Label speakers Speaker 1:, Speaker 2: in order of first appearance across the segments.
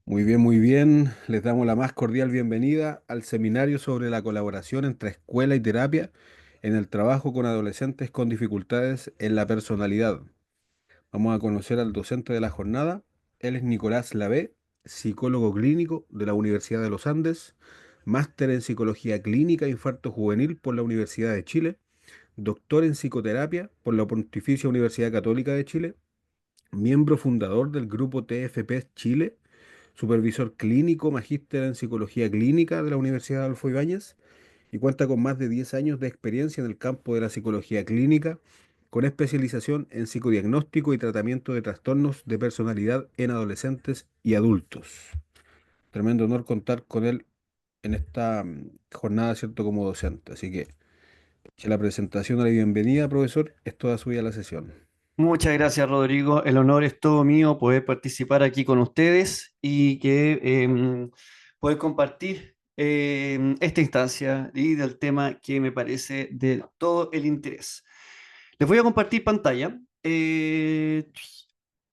Speaker 1: Muy bien, muy bien. Les damos la más cordial bienvenida al seminario sobre la colaboración entre escuela y terapia en el trabajo con adolescentes con dificultades en la personalidad. Vamos a conocer al docente de la jornada. Él es Nicolás Lavé, psicólogo clínico de la Universidad de los Andes, máster en psicología clínica e infarto juvenil por la Universidad de Chile, doctor en psicoterapia por la Pontificia Universidad Católica de Chile, miembro fundador del grupo TFP Chile, supervisor clínico, magíster en psicología clínica de la Universidad de Adolfo Ibáñez y cuenta con más de 10 años de experiencia en el campo de la psicología clínica, con especialización en psicodiagnóstico y tratamiento de trastornos de personalidad en adolescentes y adultos. Tremendo honor contar con él en esta jornada, ¿cierto?, como docente. Así que la presentación de la bienvenida, profesor, es toda suya la sesión.
Speaker 2: Muchas gracias, Rodrigo. El honor es todo mío poder participar aquí con ustedes y que poder compartir esta instancia y del tema que me parece de todo el interés. Les voy a compartir pantalla.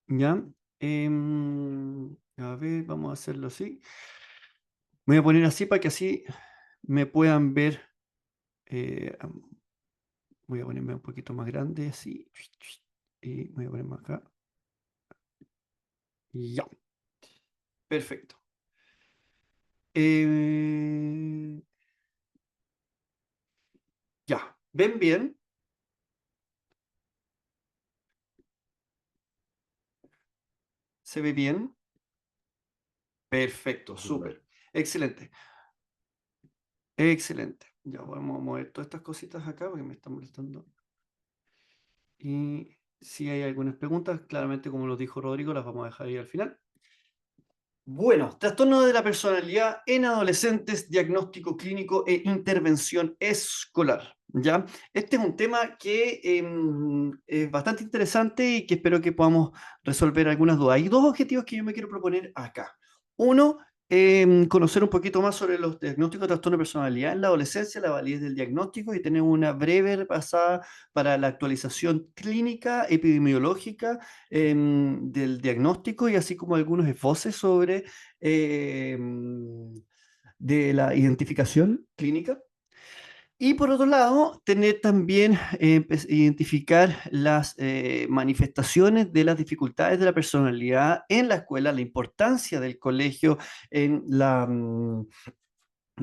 Speaker 2: Ya. A ver, vamos a hacerlo así. Me voy a poner así para que así me puedan ver. eh, Voy a ponerme un poquito más grande, así. Y voy a ponerme acá. Ya. Perfecto. Eh, ya, ¿ven bien? ¿Se ve bien? Perfecto,
Speaker 1: Súper.
Speaker 2: súper. Excelente, excelente. Ya vamos a mover todas estas cositas acá porque me están molestando. Y si hay algunas preguntas, claramente como lo dijo Rodrigo, las vamos a dejar ahí al final. Bueno, trastorno de la personalidad en adolescentes, diagnóstico clínico e intervención escolar. ¿Ya? Este es un tema que es bastante interesante y que espero que podamos resolver algunas dudas. Hay dos objetivos que yo me quiero proponer acá. Uno, conocer un poquito más sobre los diagnósticos de trastorno de personalidad en la adolescencia, la validez del diagnóstico y tener una breve repasada para la actualización clínica, epidemiológica del diagnóstico y así como algunos esboces sobre de la identificación clínica. Y por otro lado, tener también, identificar las manifestaciones de las dificultades de la personalidad en la escuela, la importancia del colegio en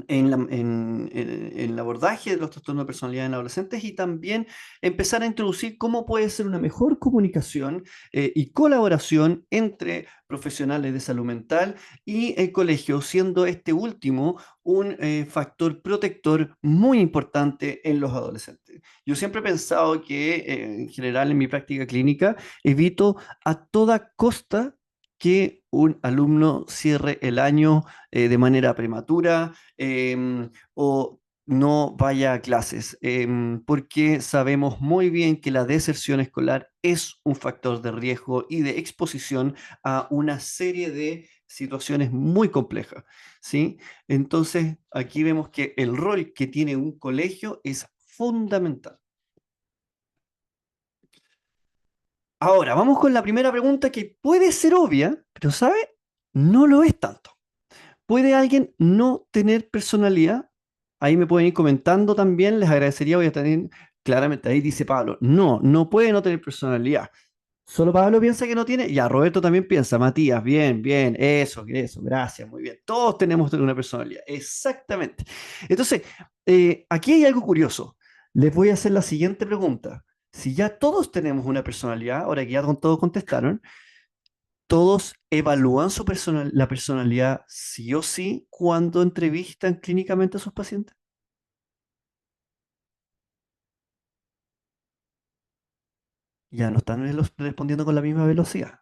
Speaker 2: en el abordaje de los trastornos de personalidad en adolescentes y también empezar a introducir cómo puede ser una mejor comunicación y colaboración entre profesionales de salud mental y el colegio, siendo este último un factor protector muy importante en los adolescentes. Yo siempre he pensado que en general en mi práctica clínica evito a toda costa que un alumno cierre el año de manera prematura, o no vaya a clases, porque sabemos muy bien que la deserción escolar es un factor de riesgo y de exposición a una serie de situaciones muy complejas, ¿sí? Entonces, aquí vemos que el rol que tiene un colegio es fundamental. Ahora, vamos con la primera pregunta que puede ser obvia, pero ¿sabe? No lo es tanto. ¿Puede alguien no tener personalidad? Ahí me pueden ir comentando también, les agradecería, voy a tener, claramente ahí dice Pablo, no, no puede no tener personalidad. Solo Pablo piensa que no tiene, ya Roberto también piensa, Matías, bien, bien, eso, gracias, muy bien. Todos tenemos una personalidad, exactamente. Entonces, aquí hay algo curioso. Les voy a hacer la siguiente pregunta. Si ya todos tenemos una personalidad, ahora que ya con todos contestaron, todos evalúan la personalidad sí o sí cuando entrevistan clínicamente a sus pacientes. Ya no están respondiendo con la misma velocidad.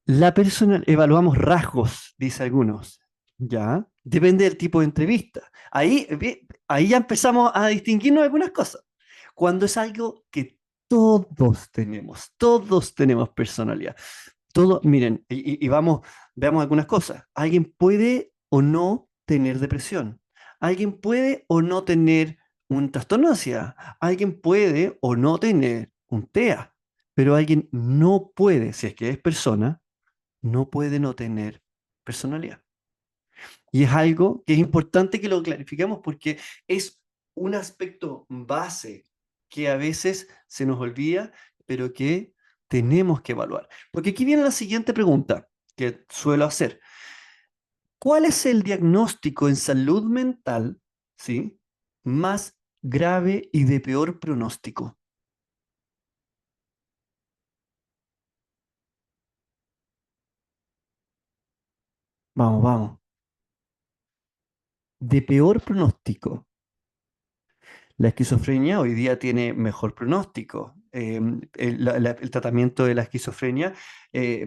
Speaker 2: Evaluamos rasgos, dice algunos. Ya, depende del tipo de entrevista. Ahí ya empezamos a distinguirnos algunas cosas. Cuando es algo que todos tenemos personalidad. Miren, y vamos, veamos algunas cosas. Alguien puede o no tener depresión. Alguien puede o no tener un trastorno de ansiedad. Alguien puede o no tener un TEA. Pero alguien no puede, si es que es persona, no puede no tener personalidad. Y es algo que es importante que lo clarifiquemos porque es un aspecto base que a veces se nos olvida, pero que tenemos que evaluar. Porque aquí viene la siguiente pregunta que suelo hacer. ¿Cuál es el diagnóstico en salud mental, sí, más grave y de peor pronóstico? Vamos, vamos. De peor pronóstico. La esquizofrenia hoy día tiene mejor pronóstico. El tratamiento de la esquizofrenia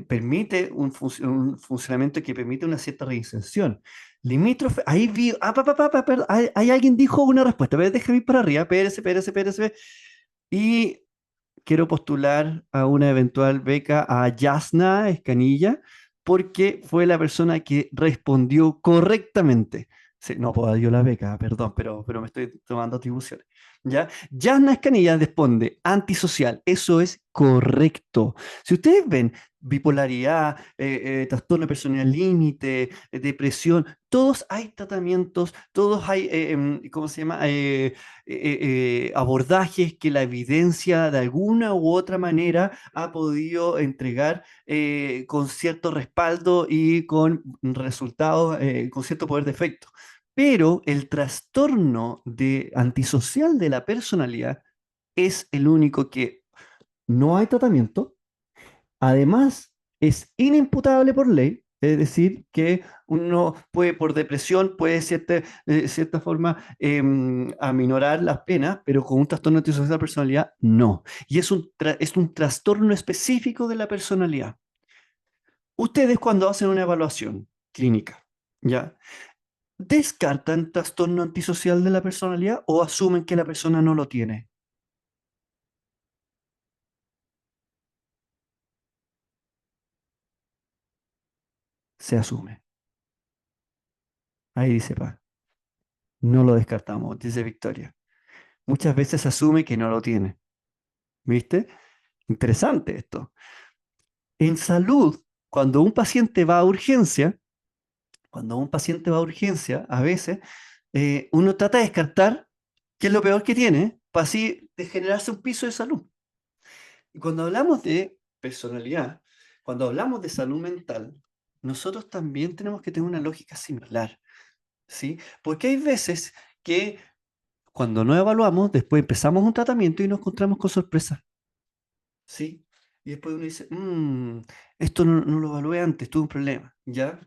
Speaker 2: permite un funcionamiento que permite una cierta reinserción. Limítrofe, ahí vi, perdón, hay alguien dijo una respuesta, pero déjame ir para arriba, espérese. Y quiero postular a una eventual beca a Yasna Escanilla porque fue la persona que respondió correctamente. Sí, no puedo dar yo la beca, perdón, pero me estoy tomando atribuciones. ¿Ya? Yasna Escanilla responde antisocial. Eso es correcto. Si ustedes ven bipolaridad, trastorno de personalidad límite, depresión, todos hay tratamientos, todos hay, ¿cómo se llama? Abordajes que la evidencia de alguna u otra manera ha podido entregar con cierto respaldo y con resultados, con cierto poder de efecto. Pero el trastorno antisocial de la personalidad es el único que no hay tratamiento. Además, es inimputable por ley, es decir, que uno puede, por depresión, puede cierta forma aminorar las penas, pero con un trastorno antisocial de la personalidad, no. Y es un trastorno específico de la personalidad. Ustedes cuando hacen una evaluación clínica, ¿ya? ¿Descartan trastorno antisocial de la personalidad o asumen que la persona no lo tiene? Se asume. Ahí dice Paz. No lo descartamos, dice Victoria. Muchas veces se asume que no lo tiene. ¿Viste? Interesante esto. En salud, cuando un paciente va a urgencia, a veces uno trata de descartar qué es lo peor que tiene para así de generarse un piso de salud. Y cuando hablamos de personalidad, cuando hablamos de salud mental, nosotros también tenemos que tener una lógica similar, ¿sí? Porque hay veces que cuando no evaluamos, después empezamos un tratamiento y nos encontramos con sorpresas. ¿Sí? Y después uno dice, esto no lo evalué antes, tuve un problema, ¿ya?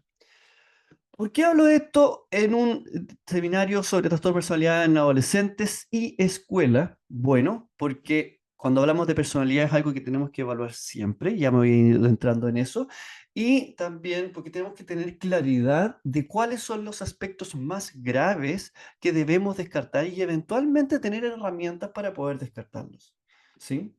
Speaker 2: ¿Por qué hablo de esto en un seminario sobre trastorno de personalidad en adolescentes y escuela? Bueno, porque cuando hablamos de personalidad es algo que tenemos que evaluar siempre, ya me voy a ir entrando en eso, y también porque tenemos que tener claridad de cuáles son los aspectos más graves que debemos descartar y eventualmente tener herramientas para poder descartarlos, ¿sí?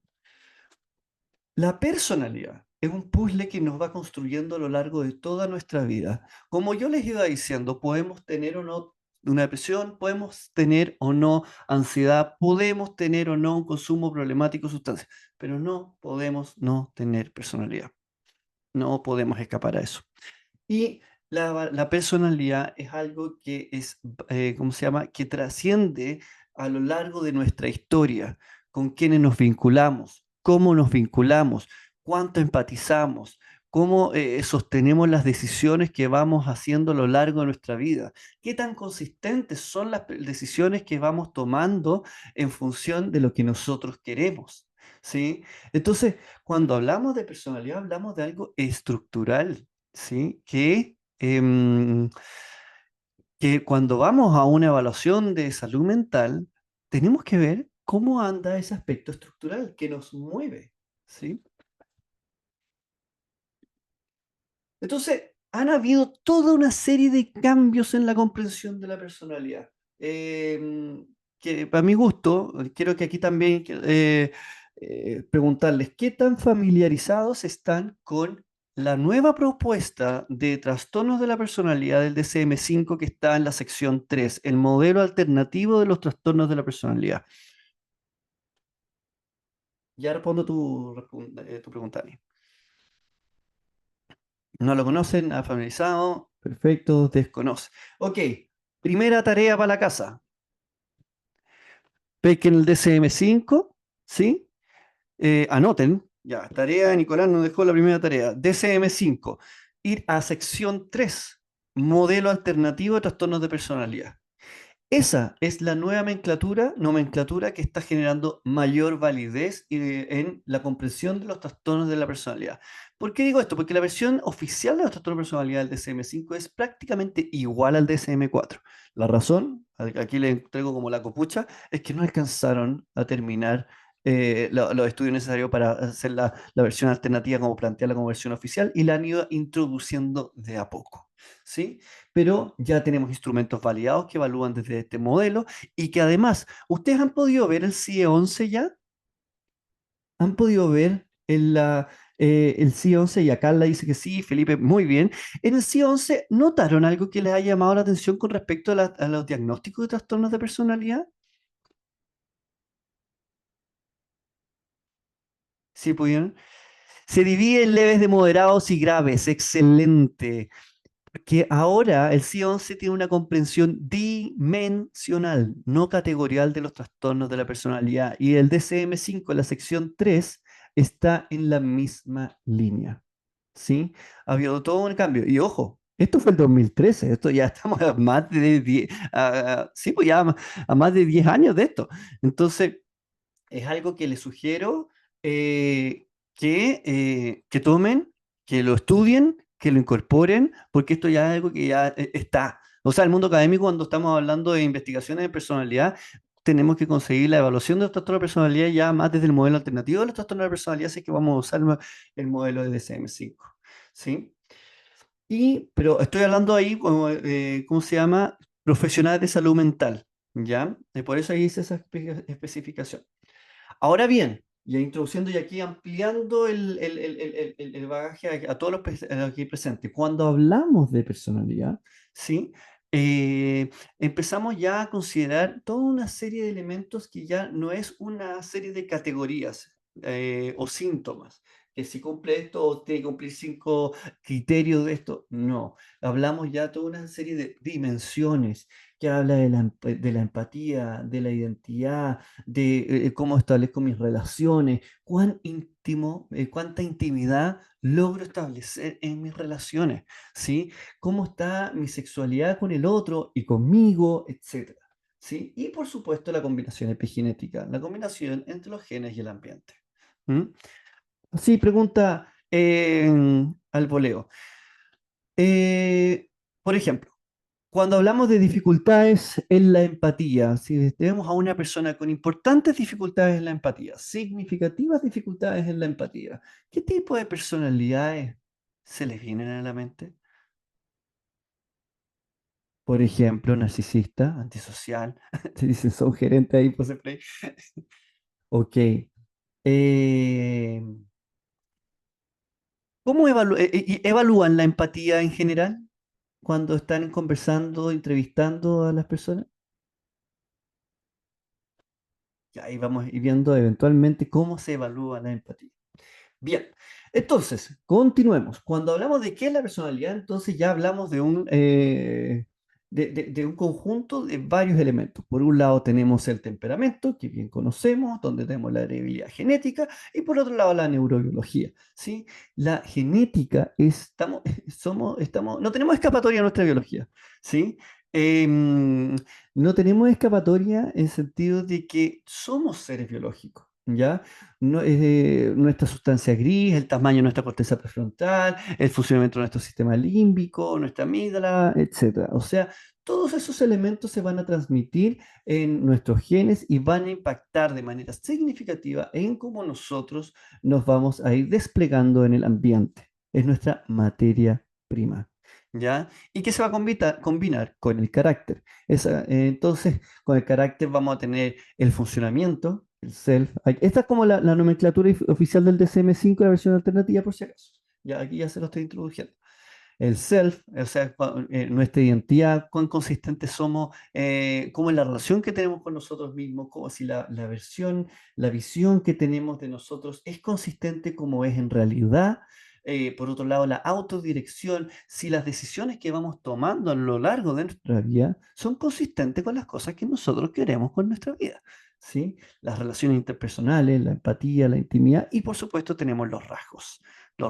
Speaker 2: La personalidad es un puzzle que nos va construyendo a lo largo de toda nuestra vida. Como yo les iba diciendo, podemos tener o no una depresión, podemos tener o no ansiedad, podemos tener o no un consumo problemático de sustancias, pero no podemos no tener personalidad. No podemos escapar a eso. Y la personalidad es algo que es, ¿cómo se llama? Que trasciende a lo largo de nuestra historia, con quienes nos vinculamos, cómo nos vinculamos, cuánto empatizamos, cómo sostenemos las decisiones que vamos haciendo a lo largo de nuestra vida, qué tan consistentes son las decisiones que vamos tomando en función de lo que nosotros queremos. ¿Sí? Entonces, cuando hablamos de personalidad, hablamos de algo estructural, ¿sí? Que cuando vamos a una evaluación de salud mental, tenemos que ver cómo anda ese aspecto estructural que nos mueve, ¿sí? Entonces, han habido toda una serie de cambios en la comprensión de la personalidad. Que para mi gusto, quiero que aquí también preguntarles, ¿qué tan familiarizados están con la nueva propuesta de trastornos de la personalidad del DSM-5 que está en la sección 3, el modelo alternativo de los trastornos de la personalidad? Ya respondo tu pregunta, Ani. No lo conocen, nada familiarizado. Perfecto, desconoce. Ok, primera tarea para la casa. Pesquen el DCM5, ¿sí? Anoten, ya, tarea, Nicolás nos dejó la primera tarea. DCM5, ir a sección 3, modelo alternativo de trastornos de personalidad. Esa es la nueva nomenclatura que está generando mayor validez en la comprensión de los trastornos de la personalidad. ¿Por qué digo esto? Porque la versión oficial de los trastornos de personalidad del DSM-5 es prácticamente igual al DSM-4. La razón, aquí le entrego como la copucha, es que no alcanzaron a terminar los estudios necesarios para hacer la versión alternativa como plantearla como versión oficial y la han ido introduciendo de a poco. ¿Sí? Pero ya tenemos instrumentos validados que evalúan desde este modelo y que además, ¿ustedes han podido ver el CIE 11 ya? ¿Han podido ver el CIE 11? Y acá la dice que sí, Felipe, muy bien. En el CIE 11, ¿notaron algo que les haya llamado la atención con respecto a los diagnósticos de trastornos de personalidad? ¿Sí pudieron? Se divide en leves de moderados y graves. Excelente. Que ahora el CIE-11 tiene una comprensión dimensional, no categorial de los trastornos de la personalidad. Y el DCM5, la sección 3, está en la misma línea. ¿Sí? Ha habido todo un cambio. Y ojo, esto fue el 2013, esto ya estamos a más de 10, sí, pues ya a más de 10 años de esto. Entonces, es algo que les sugiero que tomen, que lo estudien, que lo incorporen, porque esto ya es algo que ya está. O sea, el mundo académico, cuando estamos hablando de investigaciones de personalidad, tenemos que conseguir la evaluación de los trastornos de personalidad ya más desde el modelo alternativo de los trastornos de personalidad, así que vamos a usar el modelo de DSM-5. ¿Sí? Pero estoy hablando ahí, como, ¿cómo se llama? Profesionales de salud mental, ¿ya? Y por eso ahí hice esa especificación. Ahora bien, ya introduciendo y aquí ampliando el bagaje a todos aquí presentes, cuando hablamos de personalidad, ¿sí? Empezamos ya a considerar toda una serie de elementos que ya no es una serie de categorías o síntomas, que si cumple esto o tiene que cumplir 5 criterios de esto, no. Hablamos ya toda una serie de dimensiones que habla de la empatía, de la identidad, de cómo establezco mis relaciones, cuán íntimo, cuánta intimidad logro establecer en mis relaciones, ¿sí? Cómo está mi sexualidad con el otro y conmigo, etcétera, ¿sí? Y por supuesto la combinación epigenética, la combinación entre los genes y el ambiente. ¿Mm? Sí, pregunta al voleo. Eh, por ejemplo, cuando hablamos de dificultades en la empatía, si tenemos a una persona con importantes dificultades en la empatía, significativas dificultades en la empatía, ¿qué tipo de personalidades se les vienen a la mente? Por ejemplo, narcisista, antisocial, te dicen son gerentes ahí, pues siempre. Ok. Eh, ¿Cómo evalúan la empatía en general cuando están conversando, entrevistando a las personas? Y ahí vamos a ir viendo eventualmente cómo se evalúa la empatía. Bien, entonces, continuemos. Cuando hablamos de qué es la personalidad, entonces ya hablamos de un conjunto de varios elementos. Por un lado tenemos el temperamento, que bien conocemos, donde tenemos la heredabilidad genética, y por otro lado la neurobiología. ¿Sí? La genética, no tenemos escapatoria en nuestra biología. ¿Sí? Em, no tenemos escapatoria en sentido de que somos seres biológicos. ¿Ya? Nuestra sustancia gris, el tamaño de nuestra corteza prefrontal, el funcionamiento de nuestro sistema límbico, nuestra amígdala, etcétera. O sea, todos esos elementos se van a transmitir en nuestros genes y van a impactar de manera significativa en cómo nosotros nos vamos a ir desplegando en el ambiente. Es nuestra materia prima. ¿Ya? ¿Y qué se va a combinar? Con el carácter. Entonces, con el carácter vamos a tener el funcionamiento, el self. Esta es como la nomenclatura oficial del DSM-5, la versión alternativa, por si acaso. Ya aquí ya se lo estoy introduciendo. El self, o sea, nuestra identidad, cuán consistentes somos, cómo es la relación que tenemos con nosotros mismos, como si la versión, la visión que tenemos de nosotros es consistente como es en realidad, Por otro lado, la autodirección, si las decisiones que vamos tomando a lo largo de nuestra vida son consistentes con las cosas que nosotros queremos con nuestra vida. ¿Sí? Las relaciones interpersonales, la empatía, la intimidad y por supuesto tenemos los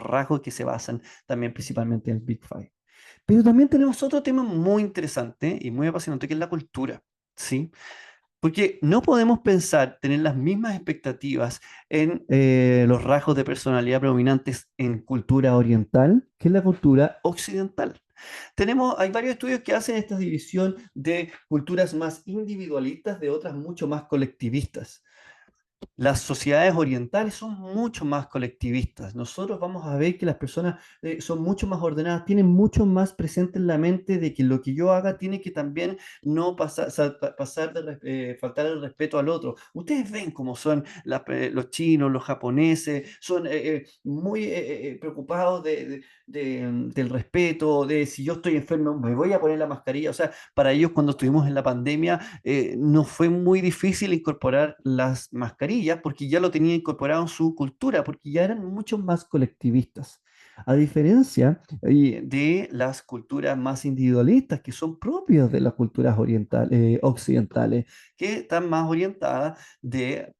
Speaker 2: rasgos que se basan también principalmente en el Big Five. Pero también tenemos otro tema muy interesante y muy apasionante que es la cultura. ¿Sí? Porque no podemos pensar, tener las mismas expectativas en los rasgos de personalidad predominantes en cultura oriental que en la cultura occidental. Hay varios estudios que hacen esta división de culturas más individualistas de otras mucho más colectivistas. Las sociedades orientales son mucho más colectivistas. Nosotros vamos a ver que las personas son mucho más ordenadas, tienen mucho más presente en la mente de que lo que yo haga tiene que también no pasar, faltar el respeto al otro. Ustedes ven cómo son los chinos, los japoneses, son muy preocupados del respeto, de si yo estoy enfermo, me voy a poner la mascarilla. O sea, para ellos cuando estuvimos en la pandemia, no fue muy difícil incorporar las mascarillas porque ya lo tenía incorporado en su cultura, porque ya eran mucho más colectivistas. A diferencia de las culturas más individualistas que son propias de las culturas occidentales, que están más orientadas de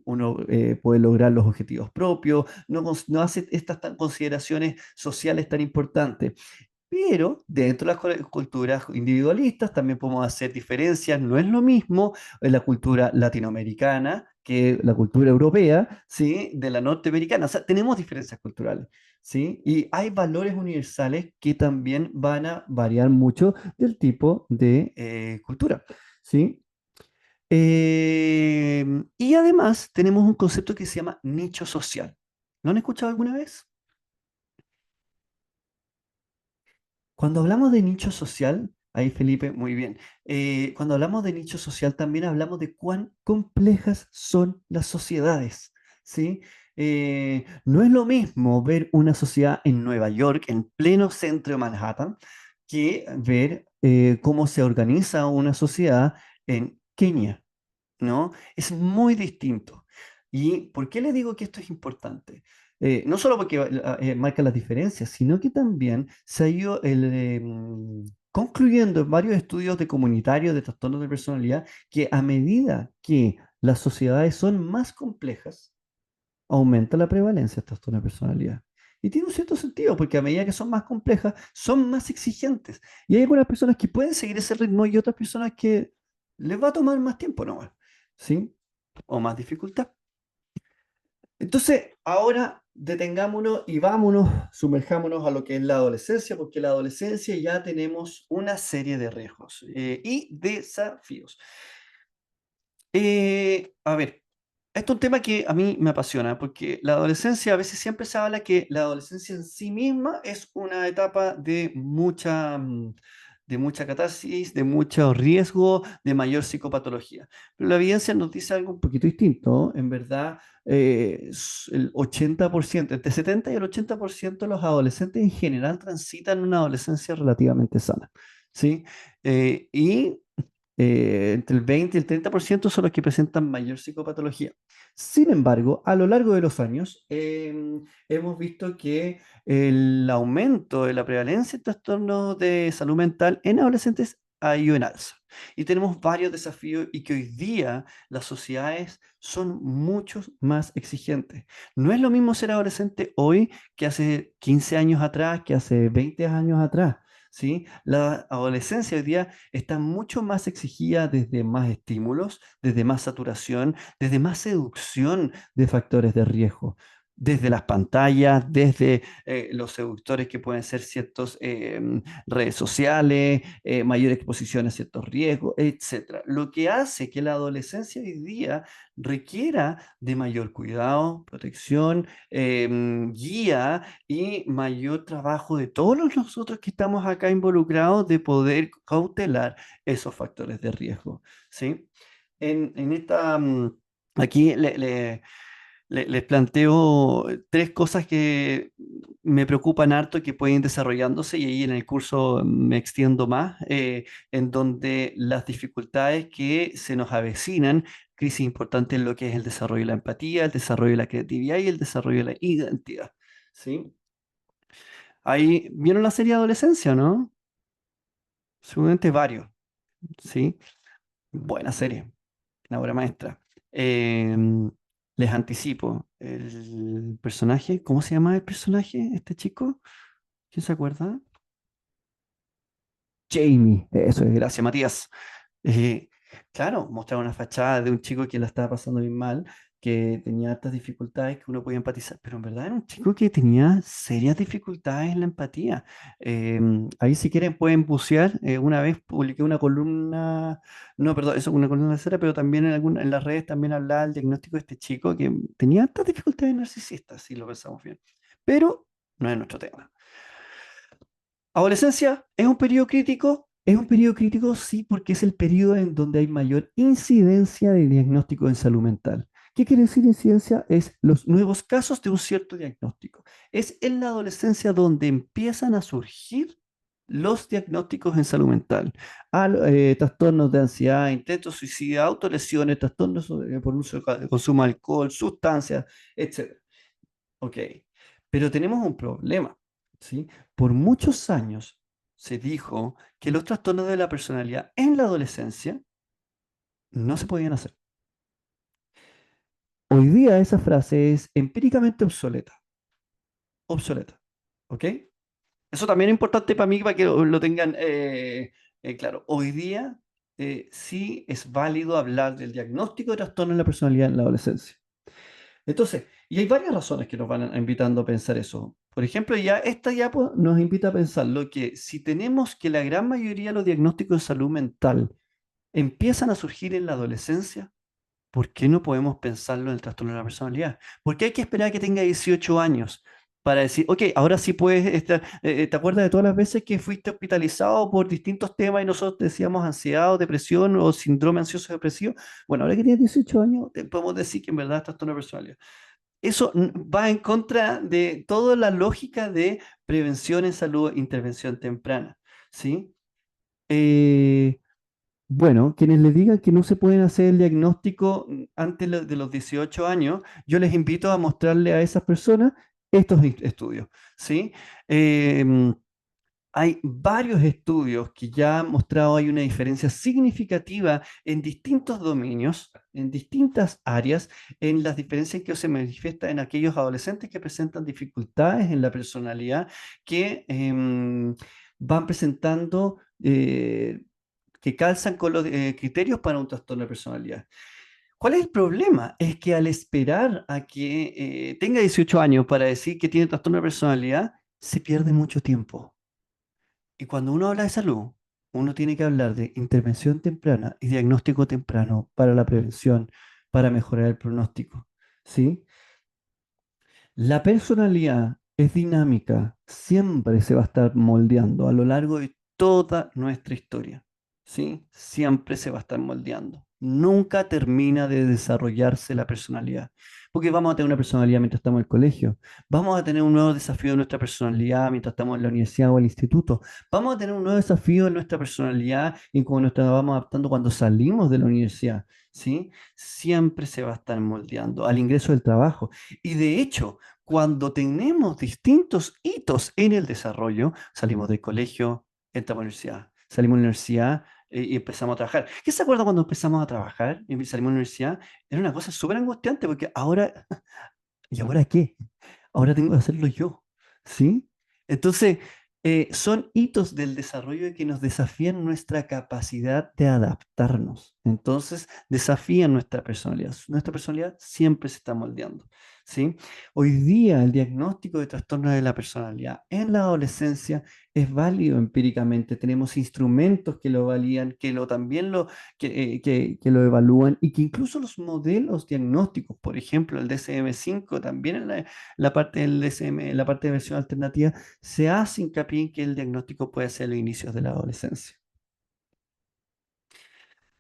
Speaker 2: uno poder lograr los objetivos propios, no hace estas consideraciones sociales tan importantes. Pero dentro de las culturas individualistas también podemos hacer diferencias. No es lo mismo en la cultura latinoamericana que la cultura europea, ¿sí? De la norteamericana. O sea, tenemos diferencias culturales, ¿sí? Y hay valores universales que también van a variar mucho del tipo de cultura, ¿sí? Y además tenemos un concepto que se llama nicho social. ¿Lo han escuchado alguna vez? Cuando hablamos de nicho social, ahí Felipe, muy bien. Cuando hablamos de nicho social, también hablamos de cuán complejas son las sociedades, ¿sí? No es lo mismo ver una sociedad en Nueva York, en pleno centro de Manhattan, que ver cómo se organiza una sociedad en Kenia, ¿no? Es muy distinto. ¿Y por qué le digo que esto es importante? No solo porque marca las diferencias, sino que también se ha ido concluyendo en varios estudios de comunitarios de trastornos de personalidad que a medida que las sociedades son más complejas, aumenta la prevalencia de trastornos de personalidad. Y tiene un cierto sentido, porque a medida que son más complejas, son más exigentes. Y hay algunas personas que pueden seguir ese ritmo y otras personas que les va a tomar más tiempo nomás, ¿sí? O más dificultad. Entonces, ahora detengámonos y vámonos, sumerjámonos a lo que es la adolescencia, porque en la adolescencia ya tenemos una serie de riesgos y desafíos. A ver, esto es un tema que a mí me apasiona, porque la adolescencia, a veces siempre se habla que la adolescencia en sí misma es una etapa de mucha catarsis, de mucho riesgo, de mayor psicopatología. Pero la evidencia nos dice algo un poquito distinto. En verdad, el 80%, entre 70 y el 80% de los adolescentes en general transitan una adolescencia relativamente sana. ¿Sí? Y entre el 20 y el 30% son los que presentan mayor psicopatología. Sin embargo, a lo largo de los años, hemos visto que el aumento de la prevalencia de trastornos de salud mental en adolescentes ha ido en alza. Y tenemos varios desafíos y que hoy día las sociedades son muchos más exigentes. No es lo mismo ser adolescente hoy que hace 15 años atrás, que hace 20 años atrás. ¿Sí? La adolescencia hoy día está mucho más exigida desde más estímulos, desde más saturación, desde más seducción de factores de riesgo, desde las pantallas, desde los seductores que pueden ser ciertas redes sociales, mayor exposición a ciertos riesgos, etcétera. Lo que hace que la adolescencia hoy día requiera de mayor cuidado, protección, guía y mayor trabajo de todos nosotros que estamos acá involucrados de poder cautelar esos factores de riesgo, ¿sí? En esta, aquí les planteo tres cosas que me preocupan harto que pueden ir desarrollándose y ahí en el curso me extiendo más, en donde las dificultades que se nos avecinan, crisis importantes en lo que es el desarrollo de la empatía, el desarrollo de la creatividad y el desarrollo de la identidad, ¿sí? Ahí, ¿vieron la serie Adolescencia, no? Seguramente varios, ¿sí? Buena serie, una obra maestra. Em, Les anticipo, el personaje, ¿cómo se llama el personaje, este chico? ¿Quién se acuerda? Jamie, eso es, gracias, Matías. Eh, claro, mostrar una fachada de un chico que la estaba pasando bien mal, que tenía estas dificultades que uno podía empatizar, pero en verdad era un chico que tenía serias dificultades en la empatía. Ahí si quieren pueden bucear. Una vez publiqué una columna, no, perdón, eso, una columna de cera, pero también en las redes también hablaba del diagnóstico de este chico que tenía estas dificultades narcisistas, si lo pensamos bien. Pero no es nuestro tema. Adolescencia es un periodo crítico. Es un periodo crítico, sí, porque es el periodo en donde hay mayor incidencia de diagnóstico en salud mental. ¿Qué quiere decir incidencia? Es los nuevos casos de un cierto diagnóstico. Es en la adolescencia donde empiezan a surgir los diagnósticos en salud mental. Trastornos de ansiedad, intentos suicidio, autolesiones, trastornos por uso de consumo de alcohol, sustancias, etc. Ok, pero tenemos un problema, ¿sí? Por muchos años se dijo que los trastornos de la personalidad en la adolescencia no se podían hacer. Hoy día esa frase es empíricamente obsoleta, obsoleta, ¿ok? Eso también es importante para mí, para que lo tengan claro. Hoy día sí es válido hablar del diagnóstico de trastorno de la personalidad en la adolescencia. Entonces, y hay varias razones que nos van invitando a pensar eso. Por ejemplo, ya esta ya pues, nos invita a pensar lo que si tenemos que la gran mayoría de los diagnósticos de salud mental empiezan a surgir en la adolescencia, ¿por qué no podemos pensarlo en el trastorno de la personalidad? ¿Por qué hay que esperar a que tenga 18 años para decir, ok, ahora sí puedes estar, ¿te acuerdas de todas las veces que fuiste hospitalizado por distintos temas y nosotros decíamos ansiedad o depresión o síndrome ansioso depresivo? Bueno, ahora que tienes 18 años, te podemos decir que en verdad es trastorno de personalidad. Eso va en contra de toda la lógica de prevención en salud, intervención temprana, ¿sí? Eh, bueno, quienes le digan que no se pueden hacer el diagnóstico antes de los 18 años, yo les invito a mostrarle a esas personas estos estudios, ¿sí? Em, Hay varios estudios que ya han mostrado hay una diferencia significativa en distintos dominios, en distintas áreas, en las diferencias que se manifiesta en aquellos adolescentes que presentan dificultades en la personalidad, que van presentando, que calzan con los criterios para un trastorno de personalidad. ¿Cuál es el problema? Es que al esperar a que tenga 18 años para decir que tiene trastorno de personalidad, se pierde mucho tiempo. Y cuando uno habla de salud, uno tiene que hablar de intervención temprana y diagnóstico temprano para la prevención, para mejorar el pronóstico. ¿Sí? La personalidad es dinámica, siempre se va a estar moldeando a lo largo de toda nuestra historia. ¿Sí? Siempre se va a estar moldeando. Nunca termina de desarrollarse la personalidad. Porque vamos a tener una personalidad mientras estamos en el colegio. Vamos a tener un nuevo desafío de nuestra personalidad mientras estamos en la universidad o el instituto. Vamos a tener un nuevo desafío en nuestra personalidad y cómo nos vamos adaptando cuando salimos de la universidad. ¿Sí? Siempre se va a estar moldeando al ingreso del trabajo. Y de hecho, cuando tenemos distintos hitos en el desarrollo, salimos del colegio, entramos a la universidad, salimos de la universidad y empezamos a trabajar. ¿Qué se acuerda cuando empezamos a trabajar y salimos de la universidad? Era una cosa súper angustiante porque ahora, ¿y ahora qué? Ahora tengo que hacerlo yo, ¿sí? Entonces, son hitos del desarrollo que nos desafían nuestra capacidad de adaptarnos. Entonces, desafían nuestra personalidad. Nuestra personalidad siempre se está moldeando, ¿sí? Hoy día, el diagnóstico de trastorno de la personalidad en la adolescencia es válido empíricamente. Tenemos instrumentos que lo validan, también que lo evalúan y que incluso los modelos diagnósticos, por ejemplo, el DSM-5, también en la parte del DSM, la parte de versión alternativa, se hace hincapié en que el diagnóstico puede ser los inicios de la adolescencia.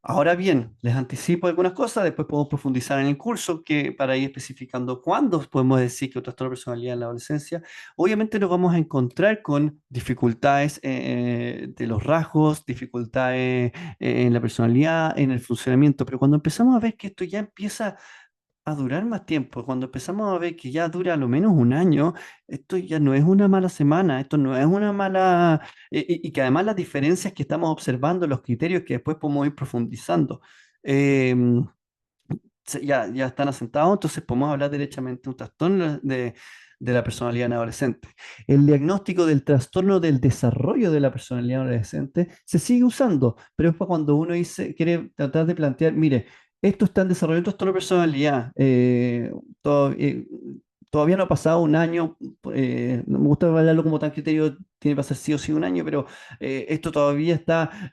Speaker 2: Ahora bien, les anticipo algunas cosas, después podemos profundizar en el curso que para ir especificando cuándo podemos decir que un trastorno de personalidad en la adolescencia. Obviamente nos vamos a encontrar con dificultades de los rasgos, dificultades en la personalidad, en el funcionamiento, pero cuando empezamos a ver que esto ya empieza a durar más tiempo. Cuando empezamos a ver que ya dura a lo menos un año, esto ya no es una mala semana, esto no es una mala... y que además las diferencias que estamos observando, los criterios que después podemos ir profundizando, eh, ya están asentados, entonces podemos hablar derechamente de un trastorno de la personalidad en adolescente. El diagnóstico del trastorno del desarrollo de la personalidad en adolescente se sigue usando, pero es para cuando uno quiere tratar de plantear, mire, esto está en desarrollo de trastorno de personalidad, todavía no ha pasado un año, no me gusta hablarlo como tan criterio, tiene que pasar sí o sí un año, pero esto todavía está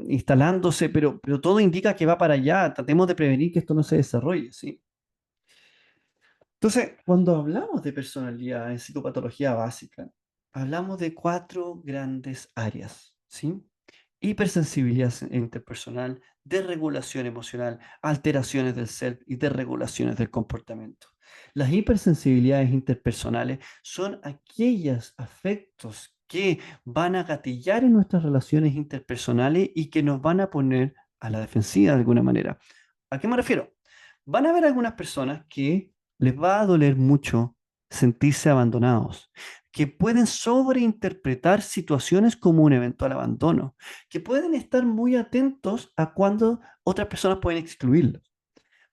Speaker 2: instalándose, pero todo indica que va para allá. Tratemos de prevenir que esto no se desarrolle, ¿sí? Entonces, cuando hablamos de personalidad en psicopatología básica, hablamos de cuatro grandes áreas, ¿sí? Hipersensibilidad interpersonal, desregulación emocional, alteraciones del self y desregulaciones del comportamiento. Las hipersensibilidades interpersonales son aquellos afectos que van a gatillar en nuestras relaciones interpersonales y que nos van a poner a la defensiva de alguna manera. ¿A qué me refiero? Van a haber algunas personas que les va a doler mucho sentirse abandonados, que pueden sobreinterpretar situaciones como un eventual abandono, que pueden estar muy atentos a cuando otras personas pueden excluirlos.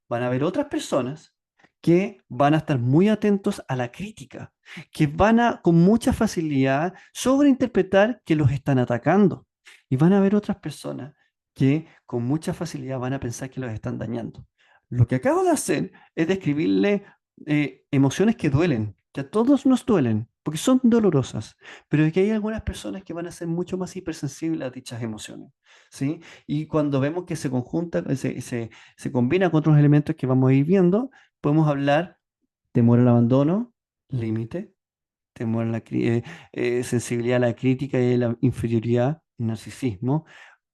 Speaker 2: Van a haber otras personas que van a estar muy atentos a la crítica, que van a con mucha facilidad sobreinterpretar que los están atacando. Y van a haber otras personas que con mucha facilidad van a pensar que los están dañando. Lo que acabo de hacer es describirle emociones que duelen, que a todos nos duelen, porque son dolorosas, pero que hay algunas personas que van a ser mucho más hipersensibles a dichas emociones, ¿sí? Y cuando vemos que se conjunta, se combina con otros elementos que vamos a ir viendo, podemos hablar temor al abandono, límite, temor a sensibilidad a la crítica y a la inferioridad, narcisismo,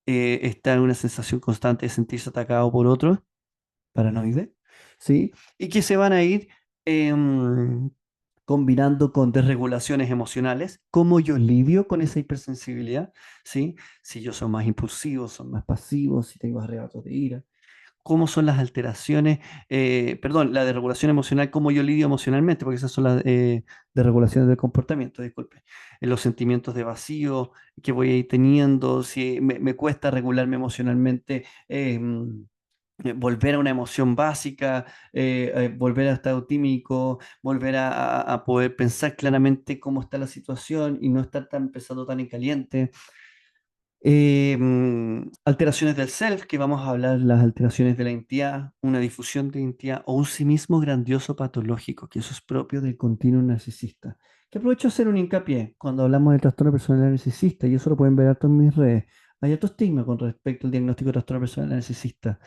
Speaker 2: estar en una sensación constante de sentirse atacado por otros, paranoide, ¿sí? Y que se van a ir em, combinando con desregulaciones emocionales, cómo yo lidio con esa hipersensibilidad, ¿sí? Si yo soy más impulsivo, soy más pasivo, si tengo arrebatos de ira, cómo son las alteraciones, perdón, la desregulación emocional, cómo yo lidio emocionalmente, porque esas son las desregulaciones del comportamiento, disculpe. Los sentimientos de vacío que voy a ir teniendo, si me cuesta regularme emocionalmente, volver a una emoción básica, volver a estado tímico, volver a poder pensar claramente cómo está la situación y no estar tan pensando tan en caliente. Alteraciones del self, que vamos a hablar, las alteraciones de la identidad, una difusión de identidad o un sí mismo grandioso patológico, que eso es propio del continuo narcisista. Que aprovecho a hacer un hincapié cuando hablamos del trastorno personal narcisista, y eso lo pueden ver harto en mis redes. Hay alto estigma con respecto al diagnóstico de trastorno personal narcisista.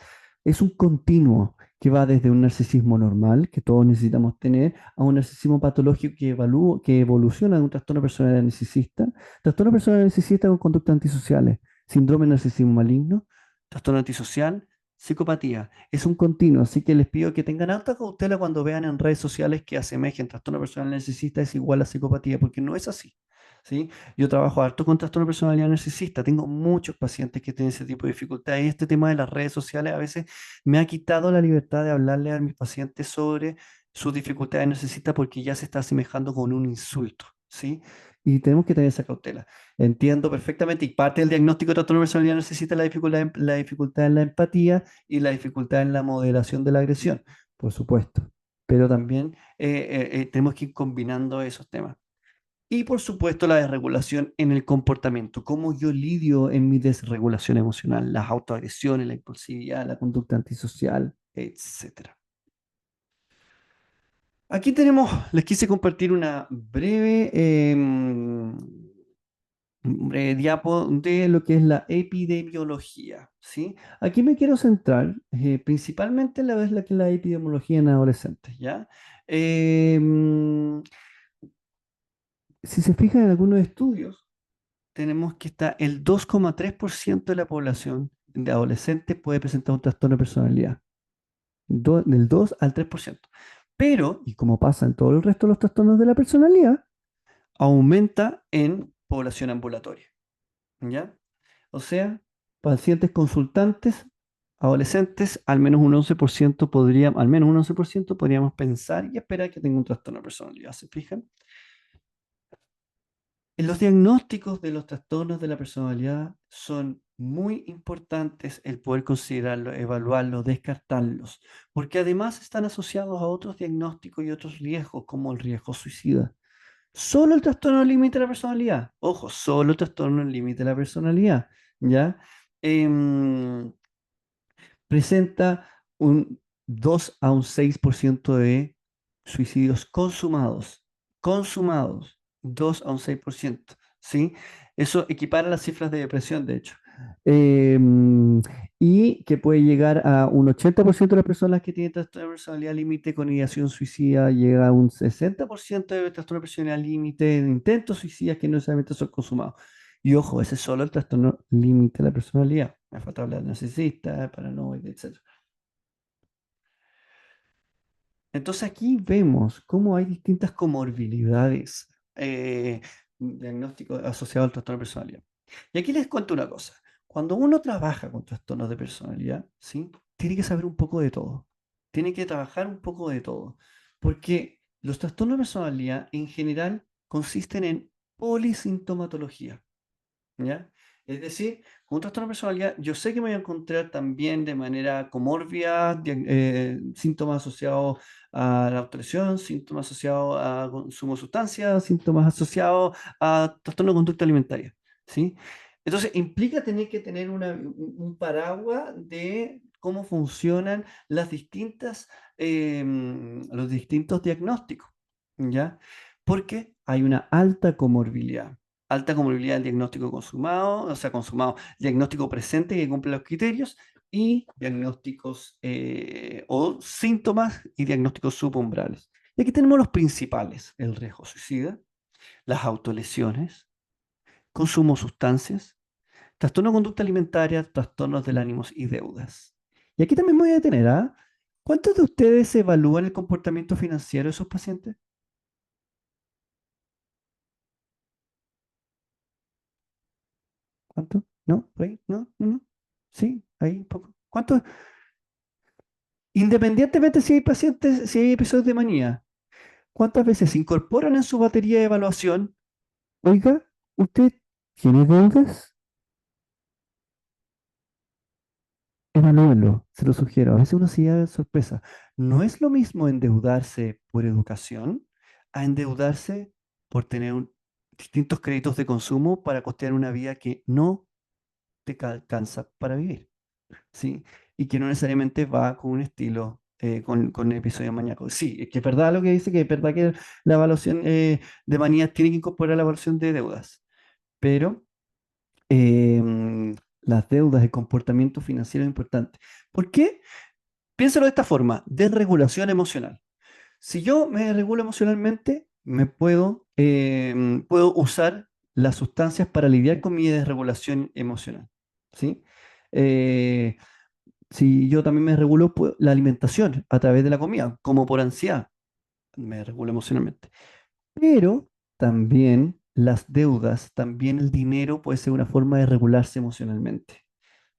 Speaker 2: Es un continuo que va desde un narcisismo normal, que todos necesitamos tener, a un narcisismo patológico que evoluciona de un trastorno personal narcisista. Trastorno personal narcisista con conductas antisociales, síndrome de narcisismo maligno, trastorno antisocial, psicopatía. Es un continuo, así que les pido que tengan alta cautela cuando vean en redes sociales que asemejen trastorno personal narcisista es igual a psicopatía, porque no es así. ¿Sí? Yo trabajo harto con trastorno de personalidad narcisista, tengo muchos pacientes que tienen ese tipo de dificultades y este tema de las redes sociales a veces me ha quitado la libertad de hablarle a mis pacientes sobre sus dificultades narcisistas porque ya se está asemejando con un insulto, ¿sí? Y tenemos que tener esa cautela. Entiendo perfectamente, y parte del diagnóstico de trastorno de personalidad narcisista es la dificultad en la empatía y la dificultad en la moderación de la agresión, por supuesto. Pero también tenemos que ir combinando esos temas. Y por supuesto la desregulación en el comportamiento, cómo yo lidio en mi desregulación emocional, las autoagresiones, la impulsividad, la conducta antisocial, etcétera. Aquí tenemos, les quise compartir una breve diapo de lo que es la epidemiología, ¿sí? Aquí me quiero centrar principalmente en la vez la que es la epidemiología en adolescentes, ¿ya? Em, si se fijan en algunos estudios, tenemos que está el 2,3% de la población de adolescentes puede presentar un trastorno de personalidad, del 2 al 3%. Pero, y como pasa en todo el resto de los trastornos de la personalidad, aumenta en población ambulatoria, ¿ya? O sea, pacientes consultantes adolescentes, al menos un 11% podríamos pensar y esperar que tenga un trastorno de personalidad, ¿se fijan? En los diagnósticos de los trastornos de la personalidad son muy importantes el poder considerarlos, evaluarlos, descartarlos, porque además están asociados a otros diagnósticos y otros riesgos, como el riesgo suicida. Solo el trastorno límite de la personalidad, ojo, solo el trastorno límite de la personalidad, ¿ya? Em, presenta un 2 a un 6% de suicidios consumados, 2 a un 6%, ¿sí? Eso equipara las cifras de depresión, de hecho. Em, y que puede llegar a un 80% de las personas que tienen trastorno de personalidad límite con ideación suicida, llega a un 60% de trastorno de personalidad límite de intentos suicidas que no necesariamente son consumados. Y ojo, ese es solo el trastorno límite de la personalidad. Me falta hablar de narcisista, paranoide, etc. Entonces aquí vemos cómo hay distintas comorbilidades, diagnósticos asociados al trastorno de personalidad. Y aquí les cuento una cosa. Cuando uno trabaja con trastornos de personalidad, ¿sí? Tiene que saber un poco de todo. Tiene que trabajar un poco de todo. Porque los trastornos de personalidad en general consisten en polisintomatología. ¿Ya? Es decir, con un trastorno de personalidad, yo sé que me voy a encontrar también de manera comorbia síntomas asociados a la obsesión, síntomas asociados a consumo de sustancias, síntomas asociados a trastorno de conducta alimentaria, ¿sí? Entonces, implica tener que tener un paraguas de cómo funcionan los distintos diagnósticos, ¿ya? Porque hay una alta comorbilidad del diagnóstico consumado, o sea, consumado, diagnóstico presente que cumple los criterios y diagnósticos o síntomas y diagnósticos subumbrales. Y aquí tenemos los principales: el riesgo suicida, las autolesiones, consumo de sustancias, trastorno de conducta alimentaria, trastornos del ánimo y deudas. Y aquí también me voy a detener, ¿ah? ¿Cuántos de ustedes evalúan el comportamiento financiero de sus pacientes? ¿Cuánto? ¿No? ¿Por ahí? ¿No? ¿No? ¿No? Sí, ahí un poco. ¿Cuántos? Independientemente si hay pacientes, si hay episodios de manía, ¿cuántas veces se incorporan en su batería de evaluación? Oiga, ¿usted tiene deudas? Evalúenlo, se lo sugiero. A veces uno se lleva de sorpresa. No es lo mismo endeudarse por educación a endeudarse por tener distintos créditos de consumo para costear una vida que no te alcanza para vivir. ¿Sí? Y que no necesariamente va con un estilo, con episodios maníacos. Sí, es que es verdad lo que dice, que es verdad que la evaluación de manías tiene que incorporar la evaluación de deudas, pero las deudas, el comportamiento financiero es importante. ¿Por qué? Piénsalo de esta forma: desregulación emocional. Si yo me regulo emocionalmente, puedo usar las sustancias para lidiar con mi desregulación emocional. ¿Sí? Eh, si yo también me regulo la alimentación a través de la comida, como por ansiedad, me regulo emocionalmente. Pero también las deudas, también el dinero puede ser una forma de regularse emocionalmente,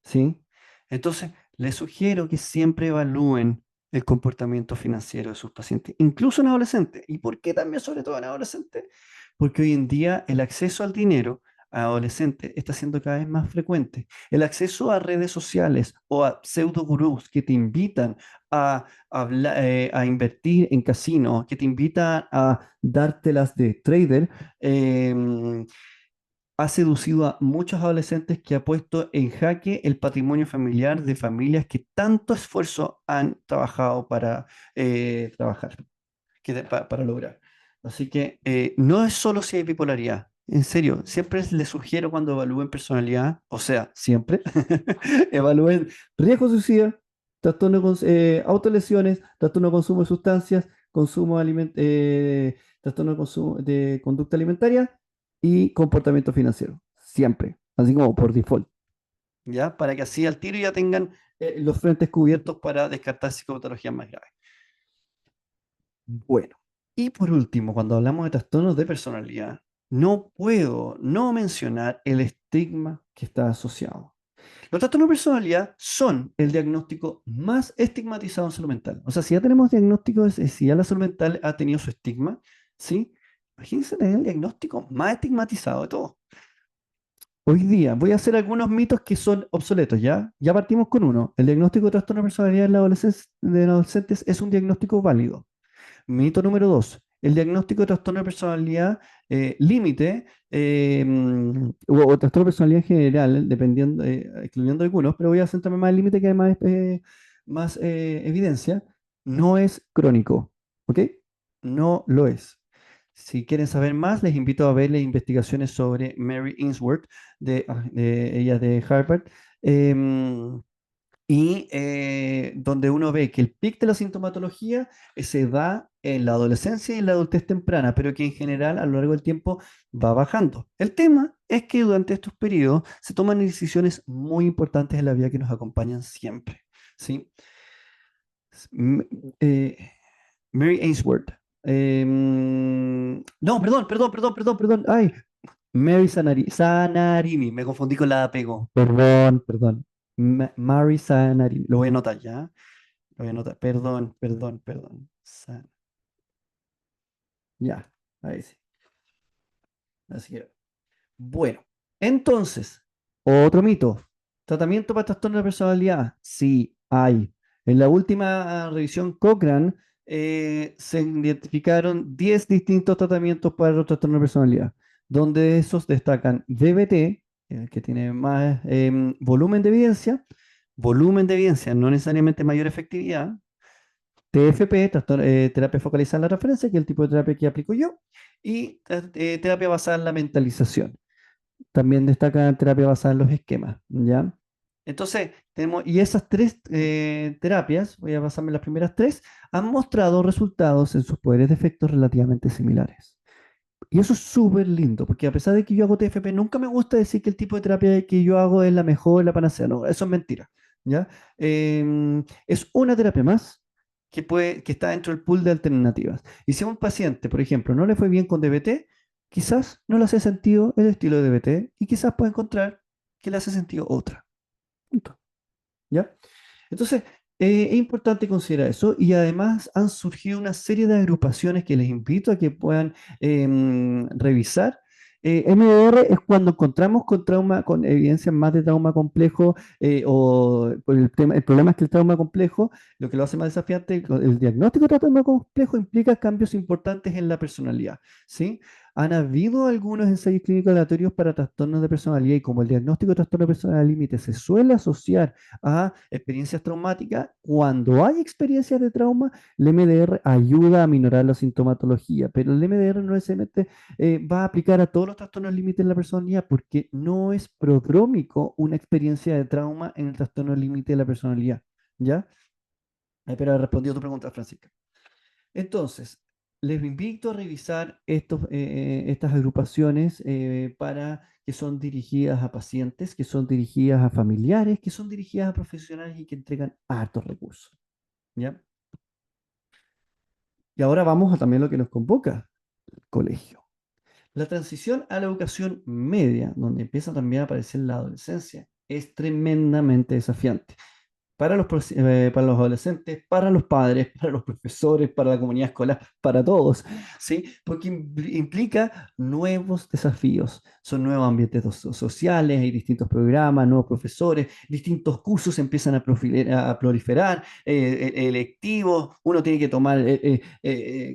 Speaker 2: ¿sí? Entonces, les sugiero que siempre evalúen el comportamiento financiero de sus pacientes, incluso en adolescentes. ¿Y por qué también, sobre todo en adolescentes? Porque hoy en día el acceso al dinero a adolescentes está siendo cada vez más frecuente. El acceso a redes sociales o a pseudo gurús que te invitan a invertir en casinos, que te invitan a dártelas de trader, eh, ha seducido a muchos adolescentes, que ha puesto en jaque el patrimonio familiar de familias que tanto esfuerzo han trabajado para trabajar, para lograr. Así que no es solo si hay bipolaridad. En serio, siempre les sugiero, cuando evalúen personalidad, o sea, siempre, evalúen riesgo de suicida, autolesiones, trastorno de consumo de sustancias, trastorno de consumo de conducta alimentaria y comportamiento financiero. Siempre, así como por default. ¿Ya? Para que así al tiro ya tengan los frentes cubiertos para descartar psicopatologías más graves. Bueno, y por último, cuando hablamos de trastornos de personalidad, no puedo no mencionar el estigma que está asociado. Los trastornos de personalidad son el diagnóstico más estigmatizado en salud mental. O sea, si ya tenemos diagnósticos, si ya la salud mental ha tenido su estigma, ¿sí? Imagínense tener el diagnóstico más estigmatizado de todo. Hoy día voy a hacer algunos mitos que son obsoletos, ¿ya? Ya partimos con uno. El diagnóstico de trastorno de personalidad en la de los adolescentes es un diagnóstico válido. Mito número dos. El diagnóstico de trastorno de personalidad límite o trastorno de personalidad en general, dependiendo, excluyendo algunos, pero voy a centrarme más en el límite que hay más evidencia, no es crónico, ¿ok? No lo es. Si quieren saber más, les invito a ver las investigaciones sobre Mary Ainsworth, ella de Harvard, em, donde uno ve que el pic de la sintomatología se da en la adolescencia y en la adultez temprana, pero que en general a lo largo del tiempo va bajando. El tema es que durante estos periodos se toman decisiones muy importantes en la vida que nos acompañan siempre, ¿sí? M- eh, Mary Ainsworth. No, perdón. Ay, Sanarini, me confundí con la apego. Perdón. Mary Sanarini. Lo voy a anotar ya. Lo voy a anotar. Perdón. Ya, ahí sí. Así que, bueno. Entonces, otro mito. ¿Tratamiento para trastorno de personalidad? Sí, hay. En la última revisión Cochrane se identificaron 10 distintos tratamientos para los trastornos de personalidad, donde esos destacan DBT, que tiene más volumen de evidencia, no necesariamente mayor efectividad, TFP, terapia focalizada en la referencia, que es el tipo de terapia que aplico yo, y terapia basada en la mentalización. También destaca terapia basada en los esquemas, ¿ya? Entonces, y esas tres terapias, voy a basarme en las primeras tres, han mostrado resultados en sus poderes de efectos relativamente similares. Y eso es súper lindo, porque a pesar de que yo hago TFP, nunca me gusta decir que el tipo de terapia que yo hago es la mejor, la panacea. No, eso es mentira, ¿ya? Es una terapia más que está dentro del pool de alternativas. Y si a un paciente, por ejemplo, no le fue bien con DBT, quizás no le hace sentido el estilo de DBT y quizás puede encontrar que le hace sentido otra. Punto, ¿ya? Entonces, es importante considerar eso y además han surgido una serie de agrupaciones que les invito a que puedan revisar. MDR es cuando encontramos con trauma, con evidencias más de trauma complejo o por el problema es que el trauma complejo, lo que lo hace más desafiante, el diagnóstico de trauma complejo implica cambios importantes en la personalidad, ¿sí? Han habido algunos ensayos clínicos aleatorios para trastornos de personalidad y como el diagnóstico de trastorno de personalidad límite se suele asociar a experiencias traumáticas, cuando hay experiencias de trauma, el MDR ayuda a minorar la sintomatología, pero el MDR no necesariamente va a aplicar a todos los trastornos límite en la personalidad porque no es prodrómico una experiencia de trauma en el trastorno límite de la personalidad, ¿ya? Pero respondió tu pregunta, Francisca. Entonces, les invito a revisar estas agrupaciones para que son dirigidas a pacientes, que son dirigidas a familiares, que son dirigidas a profesionales y que entregan hartos recursos. ¿Ya? Y ahora vamos a también lo que nos convoca, el colegio. La transición a la educación media, donde empieza también a aparecer la adolescencia, es tremendamente desafiante para los adolescentes, para los padres, para los profesores, para la comunidad escolar, para todos, ¿sí? Porque implica nuevos desafíos, son nuevos ambientes sociales, hay distintos programas, nuevos profesores, distintos cursos empiezan a proliferar, electivos, uno tiene que tomar,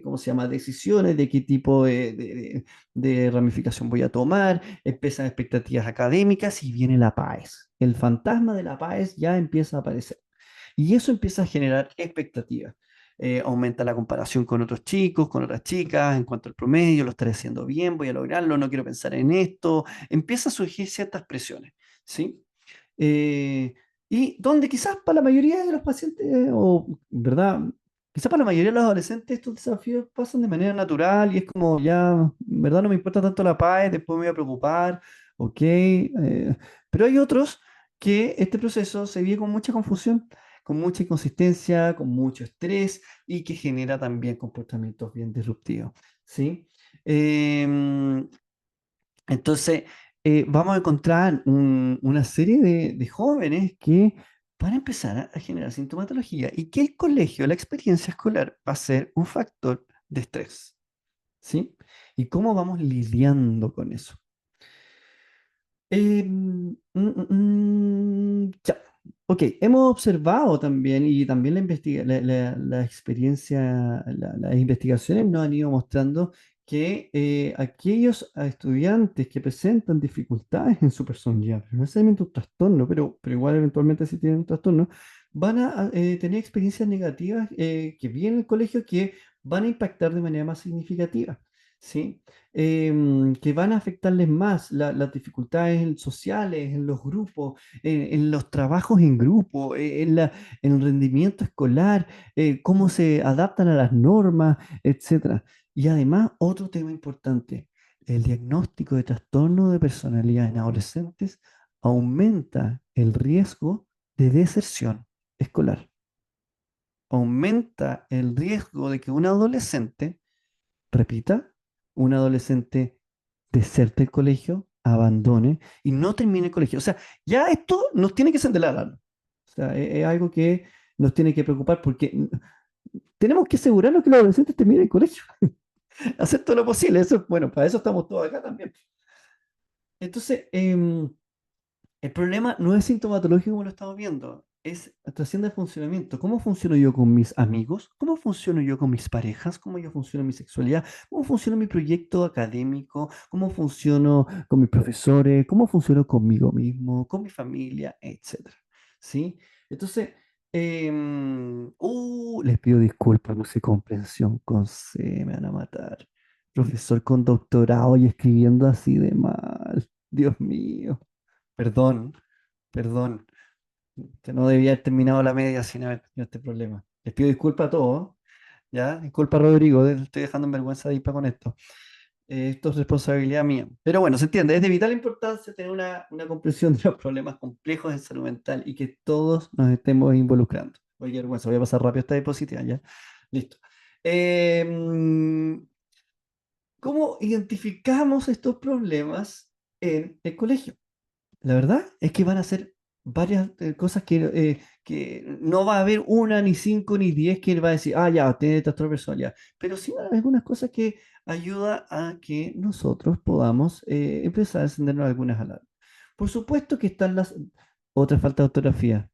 Speaker 2: ¿cómo se llama?, decisiones de qué tipo de ramificación voy a tomar, empiezan expectativas académicas y viene la PAES. El fantasma de la PAES ya empieza a aparecer. Y eso empieza a generar expectativas. Aumenta la comparación con otros chicos, con otras chicas, en cuanto al promedio, lo estaré haciendo bien, voy a lograrlo, no quiero pensar en esto. Empieza a surgir ciertas presiones, ¿sí? Eh, y donde quizás para la mayoría de los pacientes, ¿verdad? Quizás para la mayoría de los adolescentes estos desafíos pasan de manera natural y es como ya, ¿verdad? No me importa tanto la paz, después me voy a preocupar, ok. Pero hay otros que este proceso se vive con mucha confusión, con mucha inconsistencia, con mucho estrés y que genera también comportamientos bien disruptivos, ¿sí? Em, entonces, vamos a encontrar una serie de jóvenes que van a empezar a generar sintomatología y que el colegio, la experiencia escolar, va a ser un factor de estrés, ¿sí? ¿Y cómo vamos lidiando con eso? Ya. Ok, hemos observado también y también la experiencia, las investigaciones nos han ido mostrando que aquellos estudiantes que presentan dificultades en su personalidad, no necesariamente un trastorno, pero igual eventualmente si tienen un trastorno, van a tener experiencias negativas que vienen en el colegio que van a impactar de manera más significativa. ¿Sí? Que van a afectarles más las dificultades sociales, en los grupos, en los trabajos en grupo, en el rendimiento escolar, cómo se adaptan a las normas, etcétera. Y además, otro tema importante, el diagnóstico de trastorno de personalidad en adolescentes aumenta el riesgo de deserción escolar. Aumenta el riesgo de que un adolescente repita, un adolescente deserte el colegio, abandone y no termine el colegio. O sea, ya esto nos tiene que encender la alarma. O sea, es algo que nos tiene que preocupar porque tenemos que asegurarnos que los adolescentes terminen el colegio. Hacer todo lo posible. Eso, bueno, para eso estamos todos acá también. Entonces, el problema no es sintomatológico como lo estamos viendo, es trasciende el funcionamiento. ¿Cómo funciono yo con mis amigos? ¿Cómo funciono yo con mis parejas? ¿Cómo yo funciono en mi sexualidad? ¿Cómo funciona mi proyecto académico? ¿Cómo funciono con mis profesores? ¿Cómo funciono conmigo mismo, con mi familia, etcétera? ¿Sí? Entonces, les pido disculpas, no sé comprensión con C, me van a matar. Profesor con doctorado y escribiendo así de mal. Dios mío. Perdón, perdón, que no debía haber terminado la media sin haber tenido este problema. Les pido disculpas a todos, ¿ya? Disculpa, Rodrigo, estoy dejando en vergüenza de IPA con esto. Esto es responsabilidad mía. Pero bueno, se entiende, es de vital importancia tener una comprensión de los problemas complejos en salud mental y que todos nos estemos involucrando. Oye, qué vergüenza, voy a pasar rápido esta diapositiva, ¿ya? Listo. Em, ¿Cómo identificamos estos problemas en el colegio? La verdad es que van a ser varias cosas que no va a haber una, ni cinco, ni diez que va a decir, ah, ya, tiene trastorno de personalidad. Pero sí van a haber algunas cosas que ayudan a que nosotros podamos empezar a encendernos algunas alarmas. Por supuesto que están las... Otra falta de ortografía.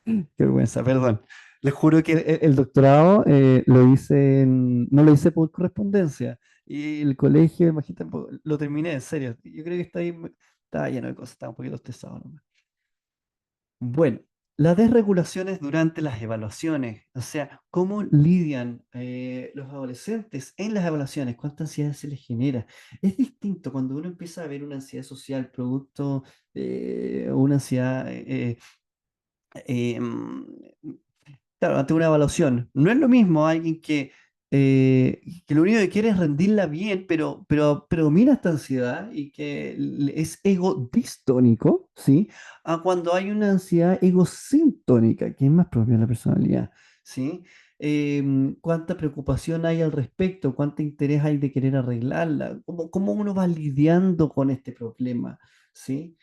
Speaker 2: Qué vergüenza, perdón. Les juro que el doctorado lo hice no lo hice por correspondencia. Y el colegio, imagínate, lo terminé, en serio. Yo creo que está ahí, estaba lleno de cosas, estaba un poquito estresado nomás. Bueno, las desregulaciones durante las evaluaciones, o sea, cómo lidian los adolescentes en las evaluaciones, cuánta ansiedad se les genera. Es distinto cuando uno empieza a ver una ansiedad social producto o una ansiedad em, claro, ante una evaluación. No es lo mismo alguien que lo único que quiere es rendirla bien, pero predomina esta ansiedad y que es ego distónico, ¿sí? A cuando hay una ansiedad egosintónica, que es más propia de la personalidad, ¿sí? Cuánta preocupación hay al respecto, cuánto interés hay de querer arreglarla, cómo uno va lidiando con este problema, ¿sí?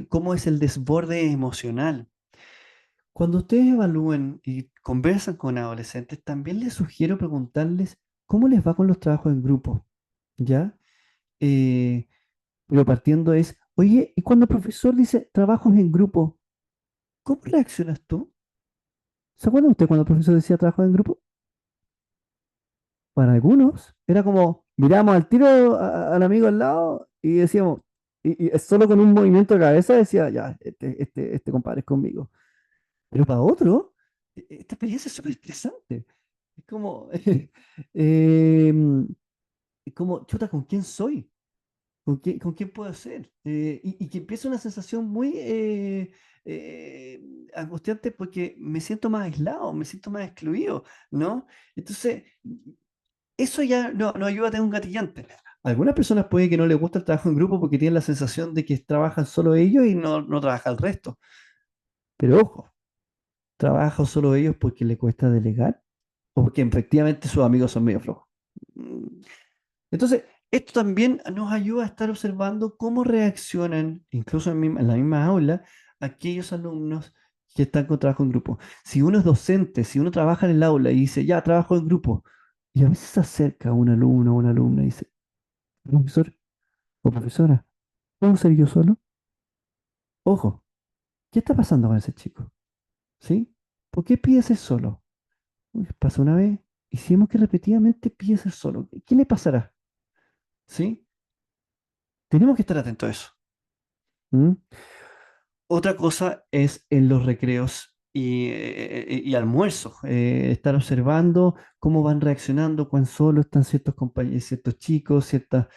Speaker 2: Cómo es el desborde emocional. Cuando ustedes evalúen y conversan con adolescentes, también les sugiero preguntarles cómo les va con los trabajos en grupo, ¿ya? Eh, pero partiendo es, oye, y cuando el profesor dice trabajos en grupo, ¿cómo reaccionas tú? ¿Se acuerdan usted cuando el profesor decía trabajos en grupo? Para algunos era como, miramos al tiro al amigo al lado y decíamos, y solo con un movimiento de cabeza decía, ya, este compadre es conmigo. Pero para otro, esta experiencia es súper estresante. Es como, em, es como, chuta, ¿con quién soy? ¿Con quién puedo ser? Y que empieza una sensación muy angustiante porque me siento más aislado, me siento más excluido, ¿no? Entonces, eso ya no ayuda a tener un gatillante. Algunas personas puede que no les guste el trabajo en grupo porque tienen la sensación de que trabajan solo ellos y no trabaja el resto. Pero ojo, trabaja solo ellos porque le cuesta delegar o porque efectivamente sus amigos son medio flojos. Mm, Entonces, Esto también nos ayuda a estar observando cómo reaccionan, incluso en la misma aula, aquellos alumnos que están con trabajo en grupo. Si uno es docente, si uno trabaja en el aula y dice, ya, trabajo en grupo, y a veces se acerca un alumno o una alumna y dice, profesor o profesora, ¿puedo ser yo solo? Ojo, ¿qué está pasando con ese chico? ¿Sí? ¿Por qué pide ser solo? Uy, pasa una vez, hicimos que repetidamente pide ser solo. ¿Qué le pasará? ¿Sí? Tenemos que estar atentos a eso. ¿Mm? Otra cosa es en los recreos y almuerzos, estar observando cómo van reaccionando, cuán solo están ciertos compañeros, ciertos chicos, ciertas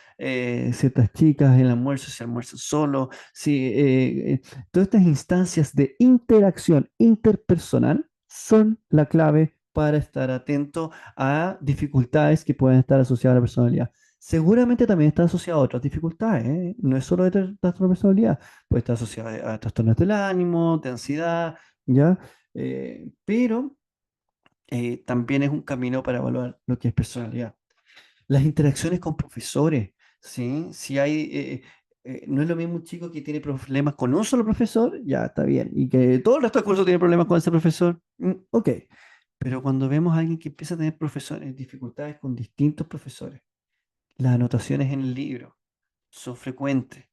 Speaker 2: chicas en el almuerzo, si almuerzan solo, si, todas estas instancias de interacción interpersonal son la clave para estar atento a dificultades que pueden estar asociadas a la personalidad. Seguramente también está asociado a otras dificultades, ¿eh? No es solo de trastorno de personalidad, puede estar asociado a trastornos del ánimo, de ansiedad, ¿ya? Pero también es un camino para evaluar lo que es personalidad. Las interacciones con profesores, ¿sí? Si hay, no es lo mismo un chico que tiene problemas con un solo profesor, ya está bien, y que todo el resto del curso tiene problemas con ese profesor, ok. Pero cuando vemos a alguien que empieza a tener profesores, dificultades con distintos profesores, las anotaciones en el libro son frecuentes,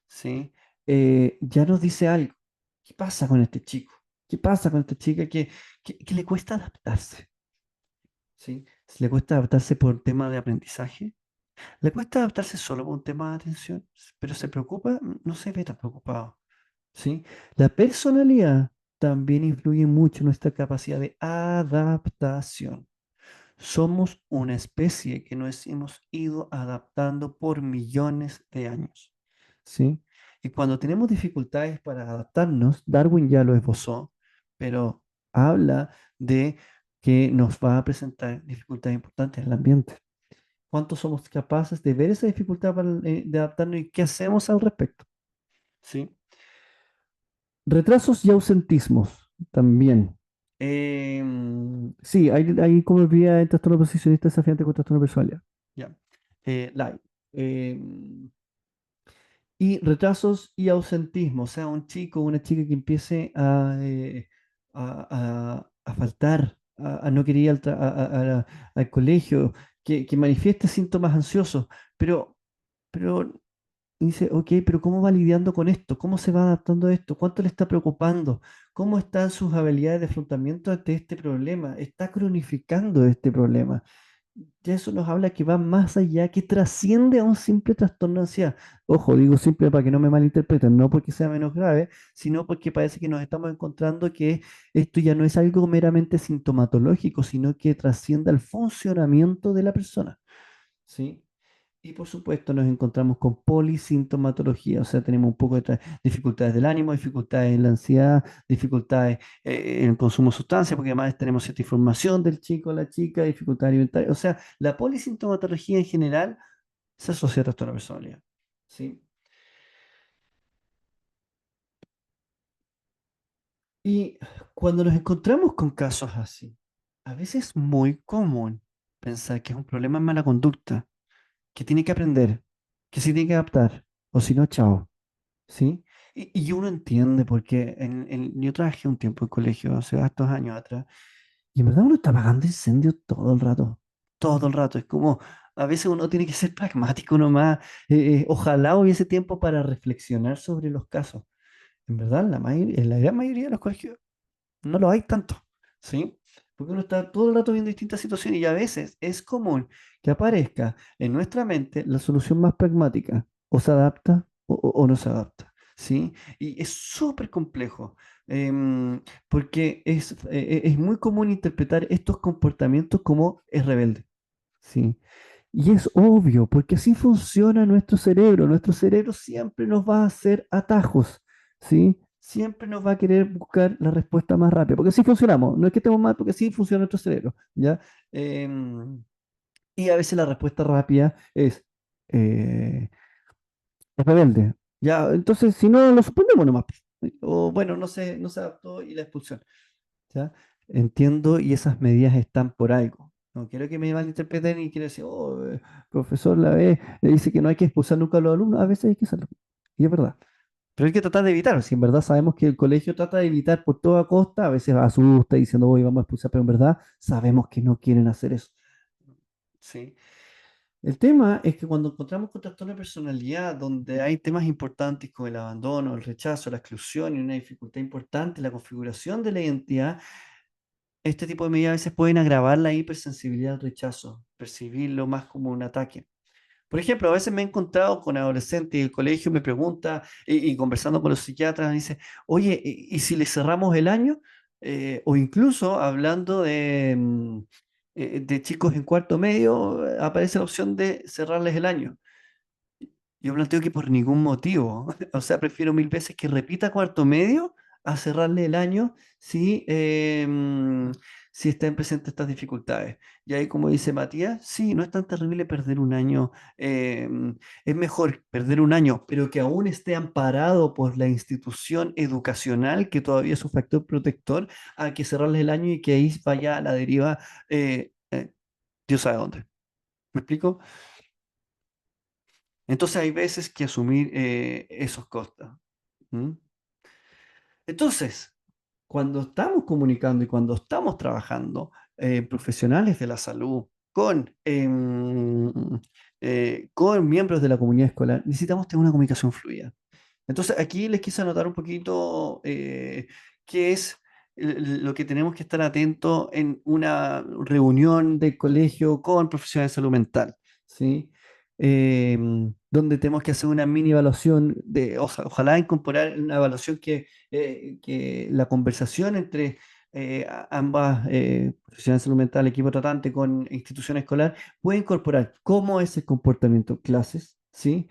Speaker 2: ¿sí? Ya nos dice algo. ¿Qué pasa con este chico? ¿Qué pasa con esta chica que le cuesta adaptarse? ¿Sí? Si le cuesta adaptarse por un tema de aprendizaje, le cuesta adaptarse solo por un tema de atención, pero se preocupa, no se ve tan preocupado, ¿sí? La personalidad también influye mucho en nuestra capacidad de adaptación. Somos una especie que nos hemos ido adaptando por millones de años, ¿sí? Y cuando tenemos dificultades para adaptarnos, Darwin ya lo esbozó, pero habla de que nos va a presentar dificultades importantes en el ambiente. ¿Cuánto somos capaces de ver esa dificultad de adaptarnos y qué hacemos al respecto? ¿Sí? Retrasos y ausentismos también. Sí, hay como vía el trastorno posicionista desafiante con trastorno de personalidad. Ya. La hay. Y retrasos y ausentismo, o sea, un chico o una chica que empiece a faltar, a no querer ir al colegio, que manifieste síntomas ansiosos, pero dice, ok, pero ¿cómo va lidiando con esto? ¿Cómo se va adaptando a esto? ¿Cuánto le está preocupando? ¿Cómo están sus habilidades de afrontamiento ante este problema? ¿Está cronificando este problema? Ya eso nos habla que va más allá, que trasciende a un simple trastorno de ansiedad. Ojo, digo simple para que no me malinterpreten, no porque sea menos grave, sino porque parece que nos estamos encontrando que esto ya no es algo meramente sintomatológico, sino que trasciende al funcionamiento de la persona. ¿Sí? Y por supuesto nos encontramos con polisintomatología, o sea, tenemos un poco de dificultades del ánimo, dificultades en la ansiedad, dificultades en el consumo de sustancias, porque además tenemos cierta información del chico o la chica, dificultades alimentarias. O sea, la polisintomatología en general se asocia a trastorno de personalidad. ¿Sí? Y cuando nos encontramos con casos así, a veces es muy común pensar que es un problema en mala conducta, que tiene que aprender, que se tiene que adaptar, o si no, chao. ¿Sí? Y uno entiende porque yo trabajé un tiempo en colegio hace estos años atrás y en verdad uno está apagando incendios todo el rato, todo el rato. Es como, a veces uno tiene que ser pragmático nomás. Ojalá hubiese tiempo para reflexionar sobre los casos. En verdad, en la gran mayoría de los colegios no lo hay tanto, ¿sí? Porque uno está todo el rato viendo distintas situaciones y a veces es común que aparezca en nuestra mente la solución más pragmática, o se adapta o no se adapta, ¿sí? Y es súper complejo, porque es muy común interpretar estos comportamientos como es rebelde, ¿sí? Y es obvio, porque así funciona nuestro cerebro. Nuestro cerebro siempre nos va a hacer atajos, ¿sí? Siempre nos va a querer buscar la respuesta más rápida, porque así funcionamos. No es que estemos mal, porque así funciona nuestro cerebro, ¿ya? Y a veces la respuesta rápida eh, es rebelde. Ya, entonces, si no, lo suspendemos nomás. O bueno, no se adaptó y la expulsión, ¿ya? Entiendo y esas medidas están por algo. No quiero que me malinterpreten y quiero decir, oh, profesor, la vez le dice que no hay que expulsar nunca a los alumnos, a veces hay que hacerlo. Y es verdad. Pero hay que tratar de evitar, si en verdad sabemos que el colegio trata de evitar por toda costa, a veces asusta diciendo, hoy vamos a expulsar, pero en verdad sabemos que no quieren hacer eso. Sí. El tema es que cuando encontramos con trastorno de personalidad, donde hay temas importantes como el abandono, el rechazo, la exclusión y una dificultad importante en la configuración de la identidad, este tipo de medidas a veces pueden agravar la hipersensibilidad al rechazo, percibirlo más como un ataque. Por ejemplo, a veces me he encontrado con adolescentes y el colegio me pregunta, y conversando con los psiquiatras, me dice, oye, ¿y si le cerramos el año? O incluso hablando de chicos en cuarto medio, aparece la opción de cerrarles el año. Yo planteo que por ningún motivo, o sea, prefiero mil veces que repita cuarto medio a cerrarle el año si están presentes estas dificultades. Y ahí, como dice Matías, sí, no es tan terrible perder un año, es mejor perder un año, pero que aún esté amparado por la institución educacional, que todavía es un factor protector, a que cerrarle el año y que ahí vaya a la deriva, Dios sabe dónde. ¿Me explico? Entonces hay veces que asumir esos costos. ¿Mm? Entonces, cuando estamos comunicando y cuando estamos trabajando profesionales de la salud con miembros de la comunidad escolar, necesitamos tener una comunicación fluida. Entonces, aquí les quise anotar un poquito qué es lo que tenemos que estar atentos en una reunión de colegio con profesionales de salud mental, ¿sí? Donde tenemos que hacer una mini evaluación o sea, ojalá incorporar una evaluación que la conversación entre ambas profesionales de salud mental, equipo tratante con institución escolar, puede incorporar cómo es el comportamiento, clases, ¿sí?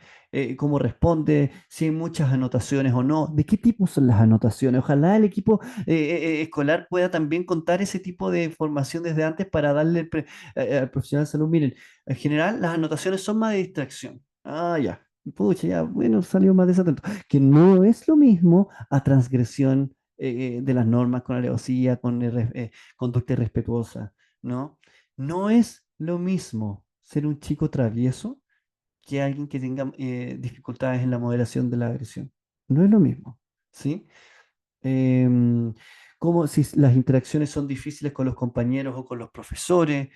Speaker 2: Cómo responde, si hay muchas anotaciones o no, de qué tipo son las anotaciones. Ojalá el equipo escolar pueda también contar ese tipo de información desde antes para darle al profesional de salud. Miren, en general las anotaciones son más de distracción. Ah, ya. Pucha, ya, bueno, salió más desatento. Que no es lo mismo a transgresión de las normas con alevosía, con conducta irrespetuosa, ¿no? No es lo mismo ser un chico travieso que alguien que tenga dificultades en la moderación de la agresión. No es lo mismo, ¿sí? Em, Como si las interacciones son difíciles con los compañeros o con los profesores,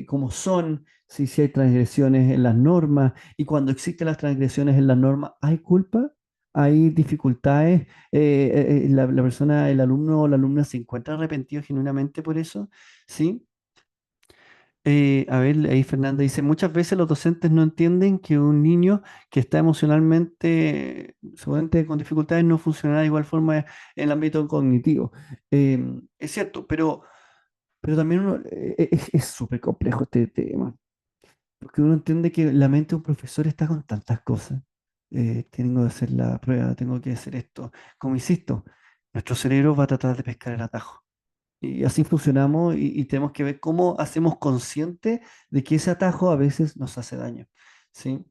Speaker 2: cómo son, si hay transgresiones en las normas, y cuando existen las transgresiones en las normas, ¿hay culpa? ¿Hay dificultades? La persona, el alumno o la alumna se encuentra arrepentido genuinamente por eso, ¿sí? A ver, ahí Fernanda dice, muchas veces los docentes no entienden que un niño que está emocionalmente, seguramente con dificultades, no funcionará de igual forma en el ámbito cognitivo. Es cierto, pero también es súper complejo este tema, porque uno entiende que la mente de un profesor está con tantas cosas. Tengo que hacer la prueba, tengo que hacer esto. Como insisto, nuestro cerebro va a tratar de pescar el atajo. Y así funcionamos y tenemos que ver cómo hacemos consciente de que ese atajo a veces nos hace daño. ¿Sí?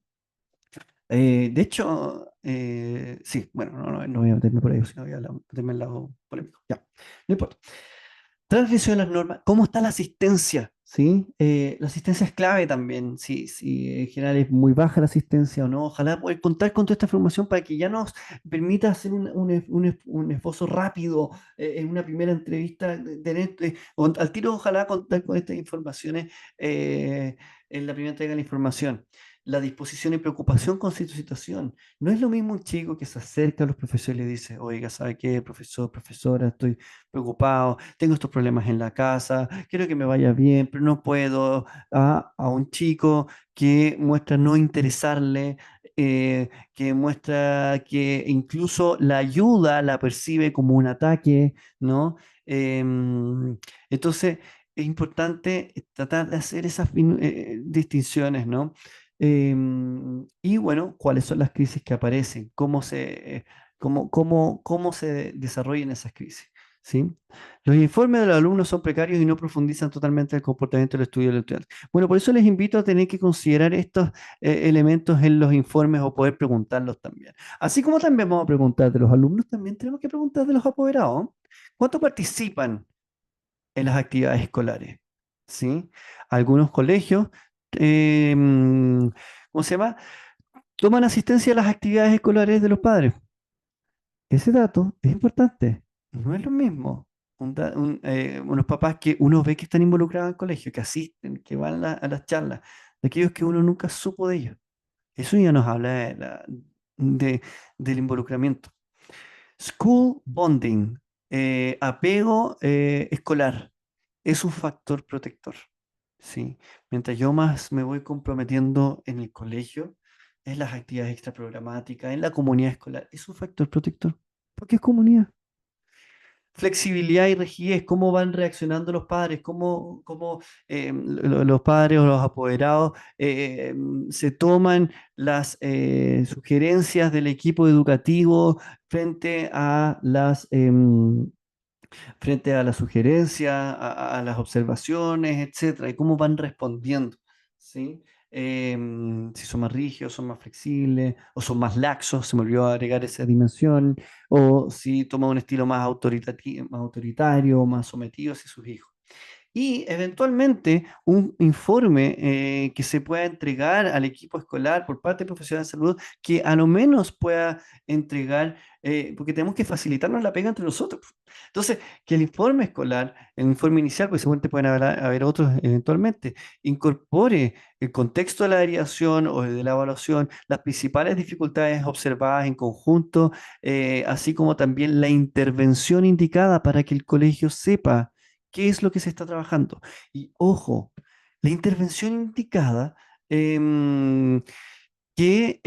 Speaker 2: De hecho, sí, bueno, no voy a meterme por ahí, sino voy a meterme en el lado polémico. Ya, no importa. Transgresión de las normas. ¿Cómo está la asistencia? ¿Sí? La asistencia es clave también. Si en general es muy baja la asistencia o no. Ojalá poder contar con toda esta información para que ya nos permita hacer un esbozo rápido en una primera entrevista. Tener, al tiro, ojalá contar con estas informaciones en la primera entrega de la información. La disposición y preocupación con su situación. No es lo mismo un chico que se acerca a los profesores y le dice, oiga, ¿sabe qué, profesor, profesora? Estoy preocupado, tengo estos problemas en la casa, quiero que me vaya bien, pero no puedo, a un chico que muestra no interesarle, que muestra que incluso la ayuda la percibe como un ataque, ¿no? Entonces, es importante tratar de hacer esas distinciones, ¿no? Y bueno, ¿cuáles son las crisis que aparecen? ¿Cómo se desarrollan esas crisis? ¿Sí? Los informes de los alumnos son precarios y no profundizan totalmente el comportamiento del estudio del estudiante. Bueno, por eso les invito a tener que considerar estos elementos en los informes o poder preguntarlos también. Así como también vamos a preguntar de los alumnos, también tenemos que preguntar de los apoderados. ¿Cuánto participan en las actividades escolares? ¿Sí? Algunos colegios, eh, mm, ¿cómo se llama? Toman asistencia a las actividades escolares de los padres. Ese dato es importante. No es lo mismo. Unos papás que uno ve que están involucrados en el colegio, que asisten, que van a las charlas, de aquellos que uno nunca supo de ellos. Eso ya nos habla de- del involucramiento. School bonding, apego escolar, es un factor protector. ¿Sí? Mientras yo más me voy comprometiendo en el colegio, en las actividades extraprogramáticas, en la comunidad escolar, es un factor protector. Porque es comunidad. Flexibilidad y rigidez, cómo van reaccionando los padres, cómo los padres o los apoderados se toman las sugerencias del equipo educativo frente a frente a las sugerencias, a las observaciones, etcétera, y cómo van respondiendo, ¿sí? Si son más rígidos, son más flexibles, o son más laxos, se me olvidó agregar esa dimensión, o si toman un estilo más más autoritario, más sometido hacia sus hijos y eventualmente un informe que se pueda entregar al equipo escolar por parte de profesionales de salud que a lo menos pueda entregar, porque tenemos que facilitarnos la pega entre nosotros. Entonces, que el informe escolar, el informe inicial, pues seguramente pueden haber otros eventualmente, incorpore el contexto de la derivación o de la evaluación, las principales dificultades observadas en conjunto, así como también la intervención indicada para que el colegio sepa qué es lo que se está trabajando. Y ojo, la intervención indicada em, que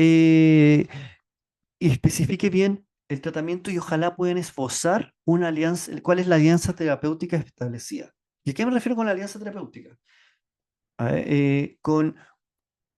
Speaker 2: especifique bien el tratamiento y ojalá puedan esbozar una alianza, cuál es la alianza terapéutica establecida. ¿Y a qué me refiero con la alianza terapéutica? Con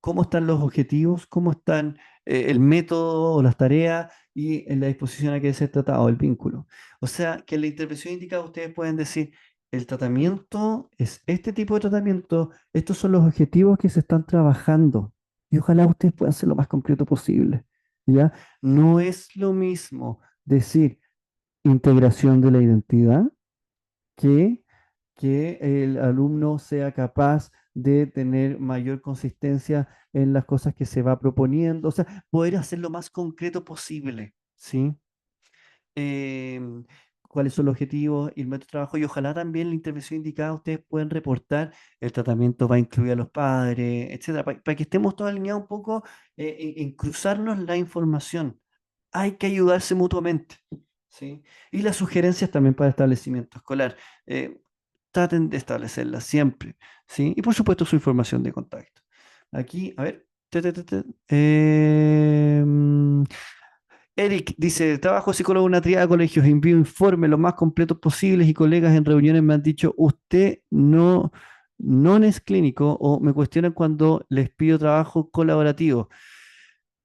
Speaker 2: cómo están los objetivos, cómo están el método o las tareas y en la disposición a que ser tratado, el vínculo. O sea, que en la intervención indicada ustedes pueden decir, el tratamiento es este tipo de tratamiento, estos son los objetivos que se están trabajando y ojalá ustedes puedan ser lo más concreto posible. ¿Ya? No es lo mismo decir integración de la identidad que que el alumno sea capaz de tener mayor consistencia en las cosas que se va proponiendo, o sea, poder hacer lo más concreto posible, ¿sí? Em, cuáles son los objetivos y el método de trabajo y ojalá también la intervención indicada ustedes pueden reportar, el tratamiento va a incluir a los padres, etcétera, para que estemos todos alineados un poco en cruzarnos la información. Hay que ayudarse mutuamente, ¿sí? Y las sugerencias también para establecimiento escolar. Eh, Traten de establecerlas siempre, ¿sí? Y por supuesto su información de contacto. Aquí, a ver. Eric dice, trabajo psicólogo en una triada de colegios, envío informes lo más completos posibles y colegas en reuniones me han dicho, usted no es clínico o me cuestionan cuando les pido trabajo colaborativo.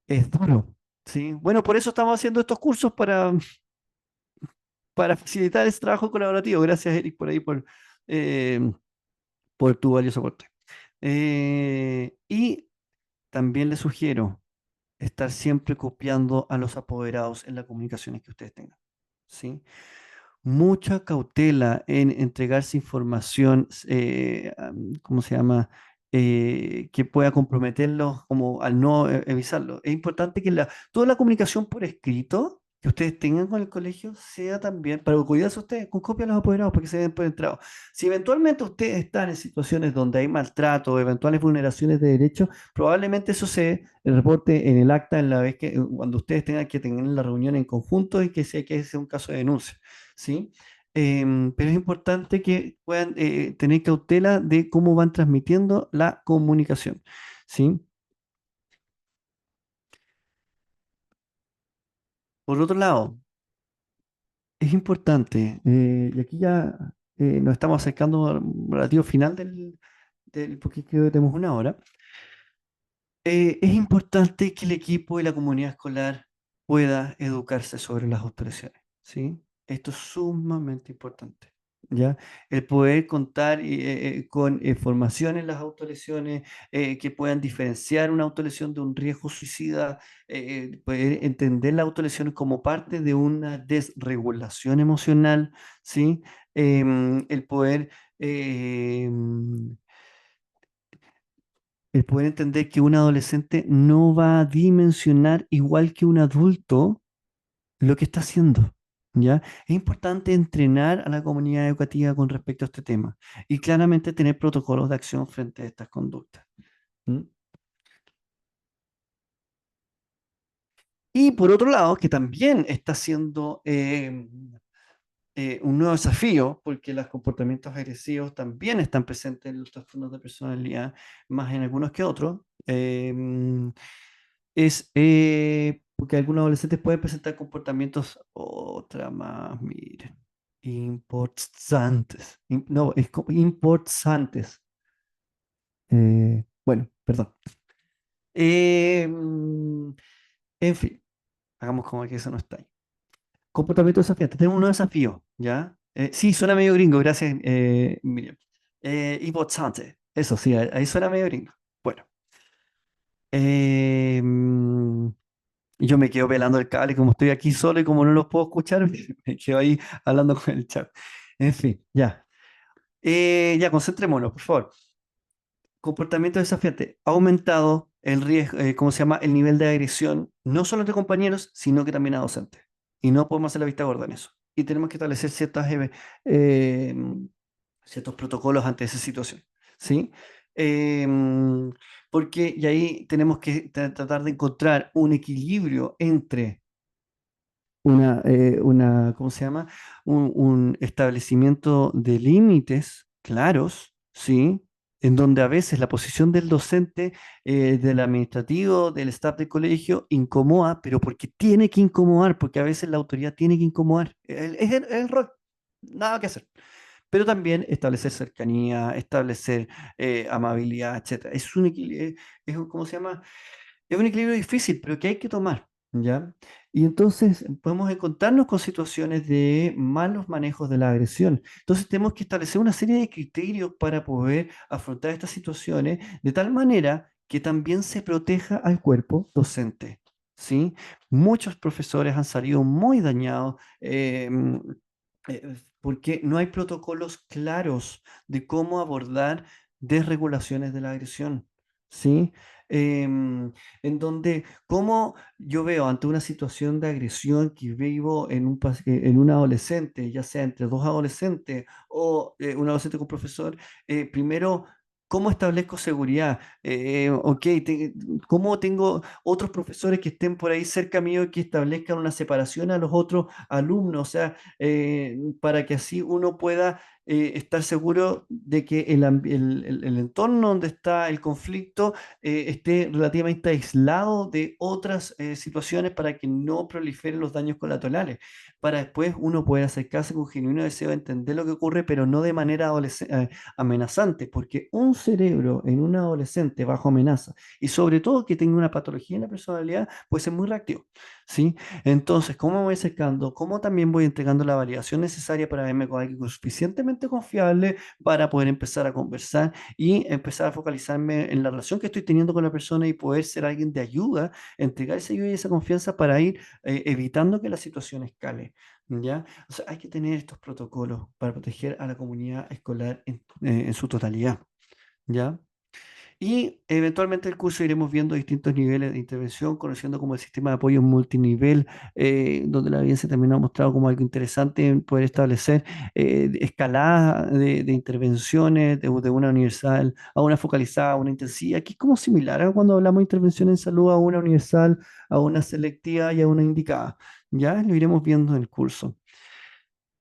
Speaker 2: Es duro, ¿sí? Bueno, por eso estamos haciendo estos cursos para facilitar ese trabajo colaborativo. Gracias, Eric, por ahí, eh, por tu valioso aporte. Y también les sugiero estar siempre copiando a los apoderados en las comunicaciones que ustedes tengan, ¿sí? Mucha cautela en entregarse información, ¿cómo se llama? Que pueda comprometerlos como al no avisarlo. Es importante que toda la comunicación por escrito que ustedes tengan con el colegio sea también, para cuidarse ustedes, con copia a los apoderados para que se den por entrado. Si eventualmente ustedes están en situaciones donde hay maltrato o eventuales vulneraciones de derechos, probablemente eso se reporte en el acta en la vez que, cuando ustedes tengan que tener la reunión en conjunto y que sea que sea un caso de denuncia. ¿Sí? Pero es importante que puedan tener cautela de cómo van transmitiendo la comunicación, ¿sí? Por otro lado, es importante, y aquí ya nos estamos acercando al relativo final porque creo que tenemos una hora, es importante que el equipo y la comunidad escolar pueda educarse sobre las autolesiones, ¿sí? Esto es sumamente importante, ¿ya? El poder contar con formación en las autolesiones, que puedan diferenciar una autolesión de un riesgo suicida, poder entender la autolesión como parte de una desregulación emocional, ¿sí? El poder... em, el poder entender que un adolescente no va a dimensionar igual que un adulto lo que está haciendo. ¿Ya? Es importante entrenar a la comunidad educativa con respecto a este tema y claramente tener protocolos de acción frente a estas conductas. ¿Mm? Y por otro lado, que también está siendo un nuevo desafío, porque los comportamientos agresivos también están presentes en los trastornos de personalidad, más en algunos que otros, es porque algunos adolescentes pueden presentar comportamientos, otra más, miren, importantes, no, es como importantes. Bueno, perdón. Mm, en fin, hagamos como que eso no está ahí. Comportamiento desafiante. Tenemos un nuevo desafío, ¿ya? Sí, suena medio gringo, gracias, Miriam. Importante. Eso sí, ahí suena medio gringo. Bueno. Yo me quedo pelando el cable, como estoy aquí solo y como no los puedo escuchar, me quedo ahí hablando con el chat. En fin, ya. Ya, concentrémonos, por favor. Comportamiento desafiante. Ha aumentado el riesgo, ¿cómo se llama? El nivel de agresión, no solo entre compañeros, sino que también a docentes. Y no podemos hacer la vista gorda en eso. Y tenemos que establecer eh, ciertos protocolos ante esa situación. ¿Sí? Em, Porque, y ahí tenemos que tratar de encontrar un equilibrio entre ¿cómo se llama? Un establecimiento de límites claros, ¿sí? En donde a veces la posición del docente, del administrativo, del staff del colegio, incomoda, pero porque tiene que incomodar, porque a veces la autoridad tiene que incomodar. Es el rol, nada que hacer. Pero también establecer cercanía, establecer amabilidad, etcétera. Es un equilibrio, ¿cómo se llama? Es un equilibrio difícil, pero que hay que tomar, ¿ya? Y entonces podemos encontrarnos con situaciones de malos manejos de la agresión. Entonces tenemos que establecer una serie de criterios para poder afrontar estas situaciones de tal manera que también se proteja al cuerpo docente, ¿sí? Muchos profesores han salido muy dañados porque no hay protocolos claros de cómo abordar desregulaciones de la agresión, ¿sí? En donde, como yo veo ante una situación de agresión que vivo en un adolescente, ya sea entre dos adolescentes o un adolescente con profesor, primero, ¿cómo establezco seguridad? Ok, ¿cómo tengo otros profesores que estén por ahí cerca mío y que establezcan una separación a los otros alumnos? O sea, para que así uno pueda estar seguro de que el entorno donde está el conflicto esté relativamente aislado de otras situaciones para que no proliferen los daños colaterales, para después uno poder acercarse con genuino deseo de entender lo que ocurre, pero no de manera amenazante, porque un cerebro en un adolescente bajo amenaza, y sobre todo que tenga una patología en la personalidad, puede ser muy reactivo, ¿sí? Entonces, ¿cómo me voy acercando? ¿Cómo también voy entregando la validación necesaria para verme con alguien suficientemente confiable para poder empezar a conversar y empezar a focalizarme en la relación que estoy teniendo con la persona y poder ser alguien de ayuda, entregar esa ayuda y esa confianza para ir evitando que la situación escale, ¿ya? O sea, hay que tener estos protocolos para proteger a la comunidad escolar en su totalidad, ¿ya? Y eventualmente el curso iremos viendo distintos niveles de intervención, conociendo como el sistema de apoyo multinivel, donde la evidencia también nos ha mostrado como algo interesante en poder establecer escaladas de intervenciones de una universal a una focalizada, a una intensiva, que es como similar a cuando hablamos de intervención en salud a una universal, a una selectiva y a una indicada. Ya lo iremos viendo en el curso.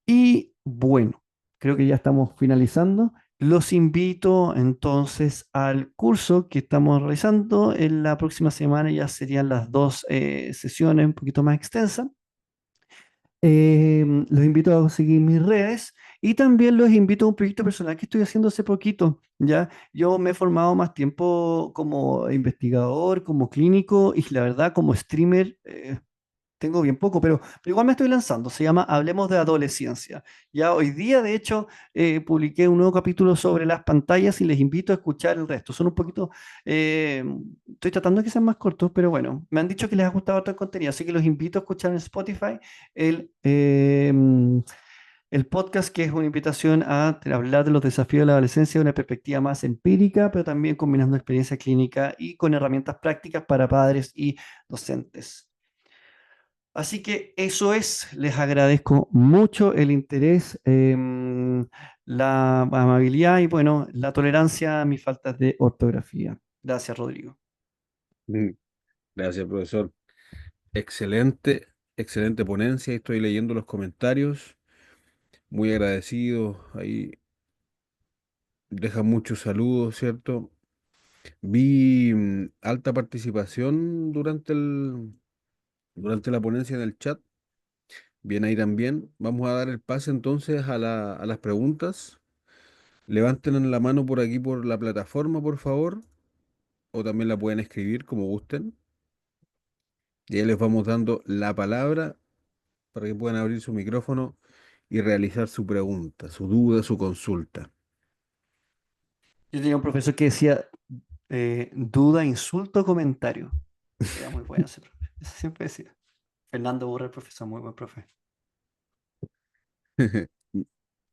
Speaker 2: Y bueno, creo que ya estamos finalizando. Los invito entonces al curso que estamos realizando. En la próxima semana ya serían las dos sesiones un poquito más extensas. Los invito a seguir mis redes y también los invito a un proyecto personal que estoy haciendo hace poquito. Ya, yo me he formado más tiempo como investigador, como clínico y la verdad como streamer. Tengo bien poco, pero igual me estoy lanzando. Se llama Hablemos de Adolescencia. Ya hoy día, de hecho, publiqué un nuevo capítulo sobre las pantallas y les invito a escuchar el resto. Son un poquito, eh, estoy tratando de que sean más cortos, pero bueno, me han dicho que les ha gustado todo el contenido, así que los invito a escuchar en Spotify el, El podcast que es una invitación a hablar de los desafíos de la adolescencia de una perspectiva más empírica, pero también combinando experiencia clínica y con herramientas prácticas para padres y docentes. Así que eso es, les agradezco mucho el interés, la amabilidad y bueno, la tolerancia a mis faltas de ortografía. Gracias, Rodrigo.
Speaker 1: Mm, Gracias, profesor. Excelente, excelente ponencia. Estoy leyendo los comentarios. Muy agradecido. Ahí deja muchos saludos, ¿cierto? Vi alta participación durante la ponencia en el chat. Bien ahí también. Vamos a dar el pase entonces a las preguntas. Levanten la mano por aquí por la plataforma, por favor, o también la pueden escribir como gusten. Y ahí les vamos dando la palabra para que puedan abrir su micrófono y realizar su pregunta, su duda, su consulta.
Speaker 2: Yo tenía un profesor que decía duda, insulto, comentario. Era muy bueno ese profe. Eso siempre decía. Fernando Burra, el profesor, muy buen profe.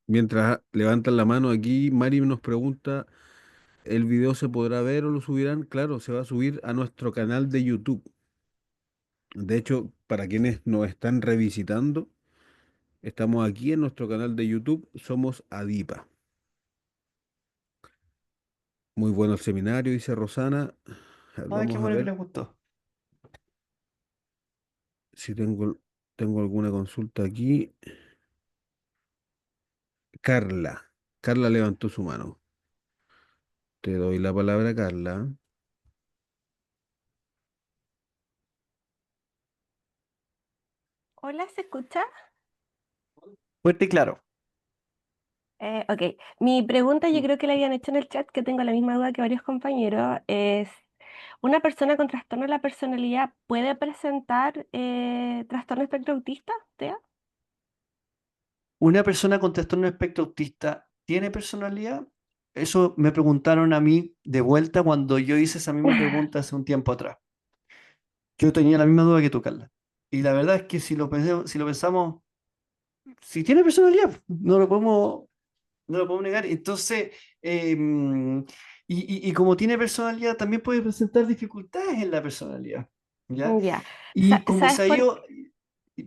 Speaker 1: Mientras levantan la mano aquí, Mari nos pregunta, ¿el video se podrá ver o lo subirán? Claro, se va a subir a nuestro canal de YouTube. De hecho, para quienes nos están revisitando, estamos aquí en nuestro canal de YouTube, somos Adipa. Muy bueno el seminario, dice Rosana. A ver,
Speaker 2: Ay, qué
Speaker 1: vamos a
Speaker 2: bueno que
Speaker 1: ver
Speaker 2: le gustó.
Speaker 1: si tengo alguna consulta aquí. Carla. Carla levantó su mano. Te doy la palabra, Carla.
Speaker 3: Hola, ¿se escucha?
Speaker 2: Fuerte y claro.
Speaker 3: Ok, mi pregunta yo creo que la habían hecho en el chat, que tengo la misma duda que varios compañeros, es, ¿una persona con trastorno de la personalidad puede presentar trastorno espectro autista, TEA?
Speaker 2: ¿Una persona con trastorno de espectro autista tiene personalidad? Eso me preguntaron a mí de vuelta cuando yo hice esa misma pregunta hace un tiempo atrás. Yo tenía la misma duda que tú, Carla. Y la verdad es que si lo pensamos, si tiene personalidad, no lo podemos negar. Entonces, y como tiene personalidad, también puede presentar dificultades en la personalidad. ¿Ya?
Speaker 3: Ya,
Speaker 2: Y como
Speaker 3: ¿sabes
Speaker 2: se ha
Speaker 3: por
Speaker 2: ido,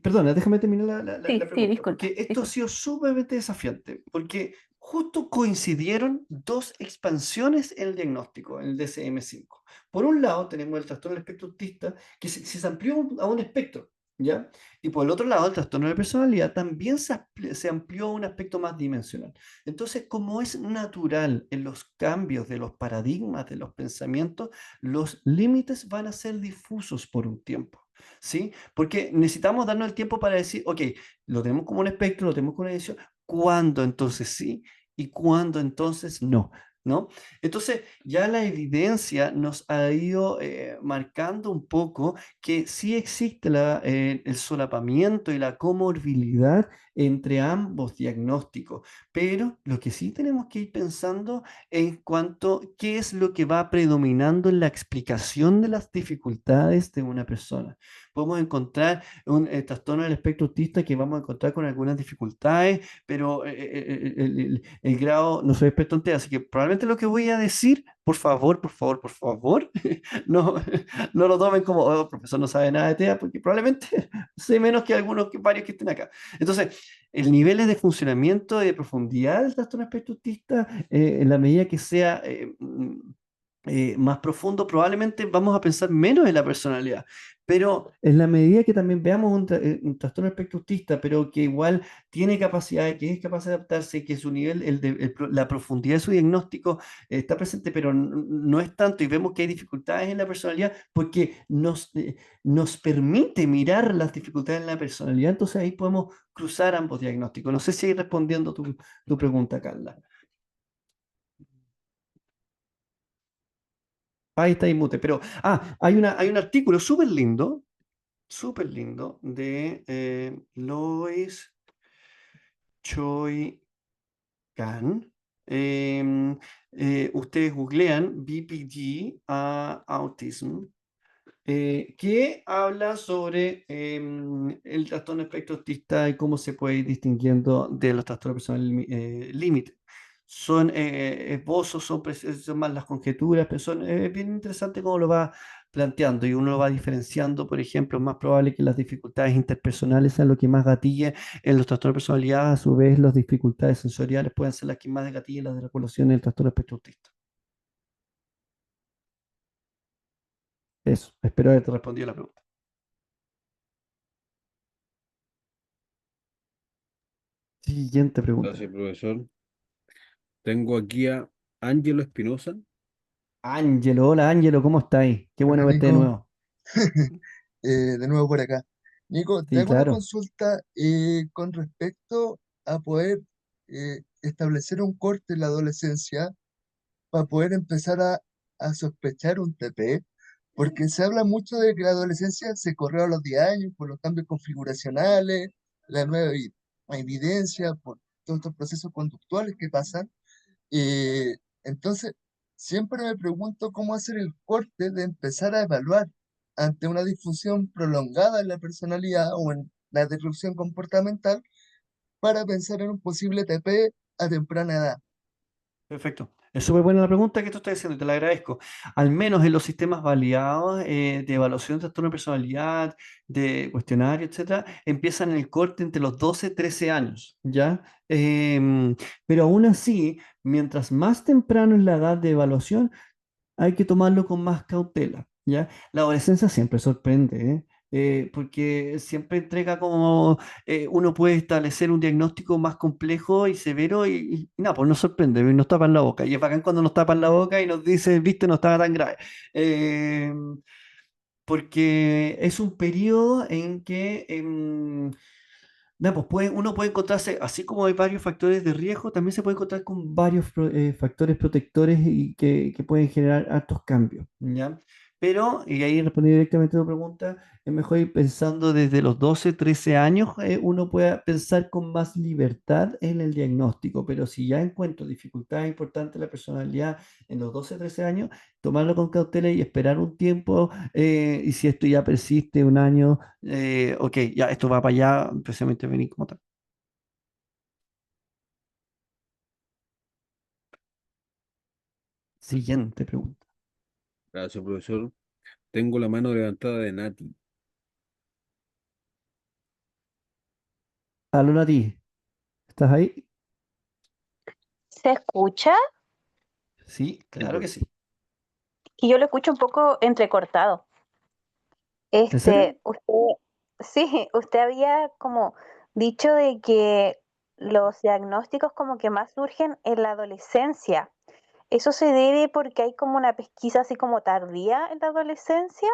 Speaker 2: perdona, déjame terminar
Speaker 3: Sí,
Speaker 2: la
Speaker 3: sí,
Speaker 2: pregunta,
Speaker 3: disculpa,
Speaker 2: porque esto ha
Speaker 3: disculpa.
Speaker 2: sido sumamente desafiante, porque justo coincidieron dos expansiones en el diagnóstico, en el DSM-5. Por un lado, tenemos el trastorno del espectro autista, que se amplió a un espectro, ¿ya? Y por el otro lado, el trastorno de personalidad también se amplió a un aspecto más dimensional. Entonces, como es natural en los cambios de los paradigmas, de los pensamientos, los límites van a ser difusos por un tiempo. ¿Sí? Porque necesitamos darnos el tiempo para decir, ok, lo tenemos como un espectro, lo tenemos como una edición, ¿cuándo entonces sí y cuándo entonces no? ¿No? Entonces, ya la evidencia nos ha ido marcando un poco que sí existe el solapamiento y la comorbilidad entre ambos diagnósticos, pero lo que sí tenemos que ir pensando en cuanto a qué es lo que va predominando en la explicación de las dificultades de una persona. Podemos encontrar un trastorno del espectro autista que vamos a encontrar con algunas dificultades, pero el grado, no soy experto en TEA, así que probablemente lo que voy a decir, por favor, no, no lo tomen como, oh, el profesor no sabe nada de TEA, porque probablemente sé menos que algunos, que varios que estén acá. Entonces, el nivel de funcionamiento y de profundidad del trastorno espectro autista, en la medida que sea más profundo, probablemente vamos a pensar menos en la personalidad. Pero en la medida que también veamos un trastorno espectro autista, pero que igual tiene capacidad, que es capaz de adaptarse, que su nivel, la profundidad de su diagnóstico está presente, pero no es tanto, y vemos que hay dificultades en la personalidad, porque nos permite mirar las dificultades en la personalidad, entonces ahí podemos cruzar ambos diagnósticos. No sé si ahí respondiendo tu pregunta, Carla. Ahí está inmute, pero hay un artículo súper lindo de Lois Choi Kan. Ustedes googlean BPD Autism que habla sobre el trastorno espectro autista y cómo se puede ir distinguiendo de los trastornos personales límite. Son esbozos, son más las conjeturas, pero es bien interesante cómo lo va planteando y uno lo va diferenciando. Por ejemplo, es más probable que las dificultades interpersonales sean lo que más gatille en los trastornos de personalidad. A su vez, las dificultades sensoriales pueden ser las que más gatillen las de regulación en el trastorno espectro autista. Eso, espero haberte respondido la pregunta. Siguiente pregunta.
Speaker 1: Gracias, profesor. Tengo aquí a Ángelo Espinosa.
Speaker 2: Ángelo, hola Ángelo, ¿cómo estáis? Qué bueno
Speaker 4: Hola
Speaker 2: verte de
Speaker 4: Nico,
Speaker 2: nuevo.
Speaker 4: de nuevo por acá. Nico, te
Speaker 2: Sí,
Speaker 4: hago una
Speaker 2: claro.
Speaker 4: consulta con respecto a poder establecer un corte en la adolescencia para poder empezar a sospechar un TP, porque se habla mucho de que la adolescencia se corrió a los 10 años por los cambios configuracionales, la nueva evidencia, por todos estos procesos conductuales que pasan. Y entonces, siempre me pregunto cómo hacer el corte de empezar a evaluar ante una disfunción prolongada en la personalidad o en la disrupción comportamental para pensar en un posible TP a temprana edad.
Speaker 2: Perfecto. Es súper buena la pregunta que tú estás haciendo y te la agradezco. Al menos en los sistemas validados de evaluación de trastorno de personalidad, de cuestionario, etcétera, empiezan el corte entre los 12 13 años, ¿ya? Pero aún así, mientras más temprano es la edad de evaluación, hay que tomarlo con más cautela, ¿ya? La adolescencia siempre sorprende, ¿eh? Porque siempre entrega como uno puede establecer un diagnóstico más complejo y severo y nada, pues nos sorprende, nos tapan la boca. Y es bacán cuando nos tapan la boca y nos dicen, viste, no estaba tan grave. Eh, Porque es un periodo en que uno puede encontrarse, así como hay varios factores de riesgo, también se puede encontrar con varios factores protectores y que pueden generar altos cambios, ¿ya? Pero, y ahí respondí directamente a tu pregunta, es mejor ir pensando desde los 12 13 años, uno puede pensar con más libertad en el diagnóstico, pero si ya encuentro dificultades importantes en la personalidad en los 12 13 años, tomarlo con cautela y esperar un tiempo, y si esto ya persiste un año, ok, ya esto va para allá, precisamente venir como tal. Siguiente pregunta.
Speaker 1: Gracias, profesor. Tengo la mano levantada de Nati.
Speaker 2: Aló, ti, ¿estás ahí?
Speaker 5: ¿Se escucha?
Speaker 2: Sí,
Speaker 1: Sí,
Speaker 2: claro que
Speaker 1: pues.
Speaker 2: sí.
Speaker 5: Y yo lo escucho un poco entrecortado.
Speaker 2: ¿En serio?
Speaker 5: Usted, sí, usted había como dicho de que los diagnósticos como que más surgen en la adolescencia. ¿Eso se debe porque hay como una pesquisa así como tardía en la adolescencia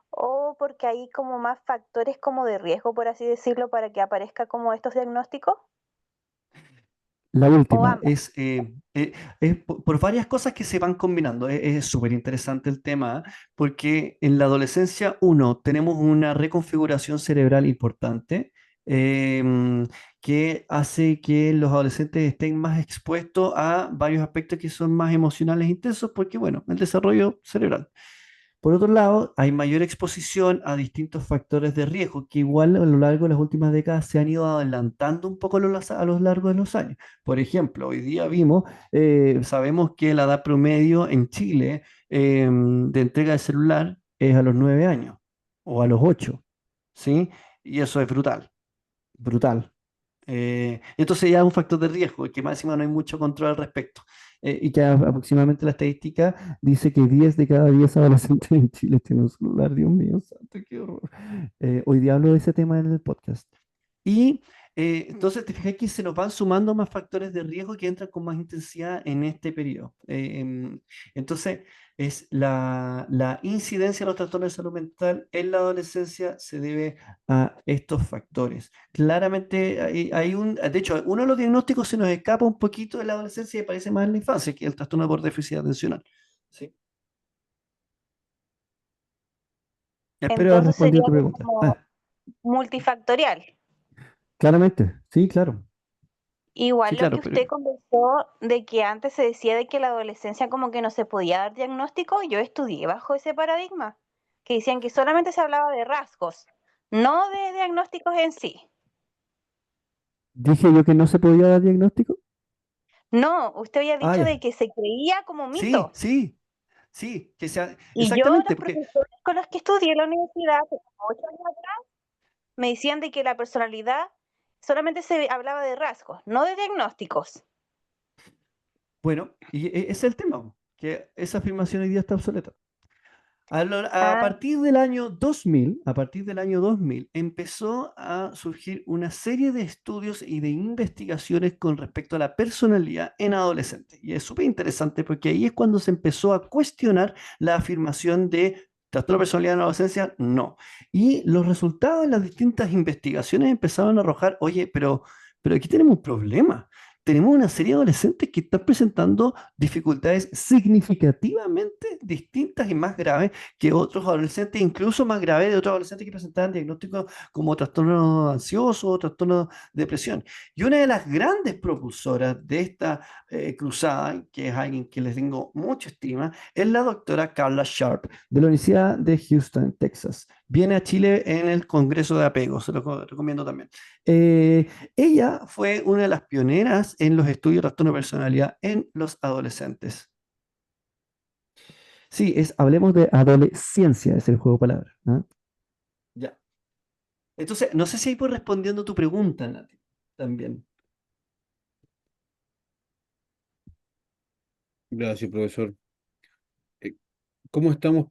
Speaker 5: o porque hay como más factores como de riesgo, por así decirlo, para que aparezca como estos diagnósticos?
Speaker 2: La
Speaker 5: ¿O
Speaker 2: última
Speaker 5: ambas?
Speaker 2: es por varias cosas que se van combinando. Es súper interesante el tema, porque en la adolescencia, uno, tenemos una reconfiguración cerebral importante, em, que hace que los adolescentes estén más expuestos a varios aspectos que son más emocionales e intensos, porque, bueno, el desarrollo cerebral. Por otro lado, hay mayor exposición a distintos factores de riesgo que igual a lo largo de las últimas décadas se han ido adelantando un poco a lo largo de los años. Por ejemplo, hoy día sabemos que la edad promedio en Chile de entrega de celular es a los 9 años o a los 8, ¿sí? Y eso es brutal, brutal. Entonces ya es un factor de riesgo y que más encima no hay mucho control al respecto. Y que aproximadamente la estadística dice que 10 de cada 10 adolescentes en Chile tienen un celular. Dios mío, santo, qué horror. Hoy día hablo de ese tema en el podcast. Y entonces te fijas que se nos van sumando más factores de riesgo que entran con más intensidad en este periodo. Entonces, es la incidencia de los trastornos de salud mental en la adolescencia se debe a estos factores. Claramente de hecho, uno de los diagnósticos se nos escapa un poquito de la adolescencia y parece más en la infancia, que es el trastorno por déficit atencional. ¿Sí? Espero haber
Speaker 5: Entonces
Speaker 2: respondido
Speaker 5: sería
Speaker 2: a tu pregunta.
Speaker 5: como multifactorial.
Speaker 2: Claramente, sí, claro. Sí,
Speaker 5: Igual lo que
Speaker 2: claro, pero
Speaker 5: usted conversó de que antes se decía de que la adolescencia como que no se podía dar diagnóstico, yo estudié bajo ese paradigma. que decían que solamente se hablaba de rasgos, no de diagnósticos en sí.
Speaker 2: ¿Dije yo que no se podía dar diagnóstico?
Speaker 5: No, usted había
Speaker 2: Ah,
Speaker 5: dicho
Speaker 2: ya.
Speaker 5: de que se creía como
Speaker 2: Sí,
Speaker 5: mito.
Speaker 2: sí, sí, que sea,
Speaker 5: Y yo,
Speaker 2: exactamente,
Speaker 5: los
Speaker 2: porque,
Speaker 5: profesores con los que estudié en la universidad, hace como 8 años atrás, me decían de que la personalidad solamente se hablaba de rasgos, no de diagnósticos.
Speaker 2: bueno, y ese es el tema, que esa afirmación hoy día está obsoleta. A
Speaker 5: Ah,
Speaker 2: partir del año 2000, a partir del año 2000, empezó a surgir una serie de estudios y de investigaciones con respecto a la personalidad en adolescentes. Y es súper interesante porque ahí es cuando se empezó a cuestionar la afirmación de trastorno de personalidad en la adolescencia, no. Y los resultados de las distintas investigaciones empezaron a arrojar, oye, pero aquí tenemos un problema. Tenemos una serie de adolescentes que están presentando dificultades significativamente distintas y más graves que otros adolescentes, incluso más graves de otros adolescentes que presentaban diagnósticos como trastorno ansioso o trastorno de depresión. Y una de las grandes propulsoras de esta cruzada, que es alguien que les tengo mucha estima, es la doctora Carla Sharp, de la Universidad de Houston, Texas. Viene a Chile en el Congreso de Apego, se lo recomiendo también. Eh, Ella fue una de las pioneras en los estudios de trastorno de personalidad en los adolescentes. Sí, hablemos de adolescencia, es el juego de palabras. ¿Ah? Ya. Entonces, no sé si ahí voy respondiendo tu pregunta, Nati, también.
Speaker 1: Gracias, profesor. Eh, ¿Cómo estamos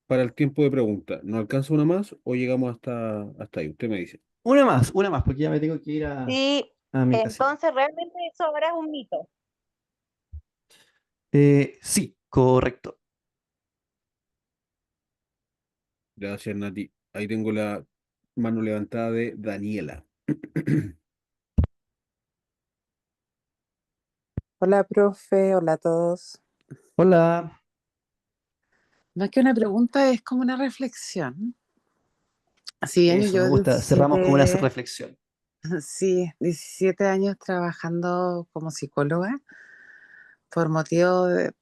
Speaker 1: para el tiempo de pregunta? ¿No alcanza una más o llegamos hasta ahí? Usted me dice.
Speaker 2: Una más, porque ya me tengo que ir
Speaker 5: sí,
Speaker 2: a mi casita.
Speaker 5: entonces realmente eso ahora es un mito.
Speaker 2: Sí, correcto.
Speaker 1: Gracias, Nati. Ahí tengo la mano levantada de Daniela.
Speaker 6: Hola, profe, hola a todos.
Speaker 2: Hola.
Speaker 6: Más que una pregunta, es como una reflexión. Si bien
Speaker 2: Eso, me
Speaker 6: yo
Speaker 2: gusta. Cerramos con una
Speaker 6: 17,
Speaker 2: reflexión.
Speaker 6: sí, 17 años trabajando como psicóloga, por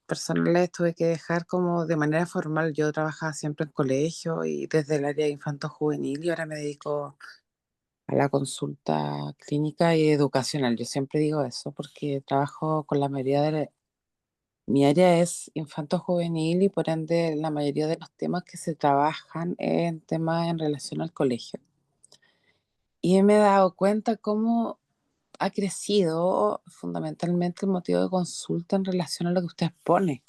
Speaker 6: personales tuve que dejar como de manera formal. Yo trabajaba siempre en colegio y desde el área de infanto-juvenil y ahora me dedico a la consulta clínica y educacional. Yo siempre digo eso porque trabajo con la mayoría mi área es infanto-juvenil y por ende la mayoría de los temas que se trabajan en temas en relación al colegio. Y me he dado cuenta cómo ha crecido fundamentalmente el motivo de consulta en relación a lo que usted expone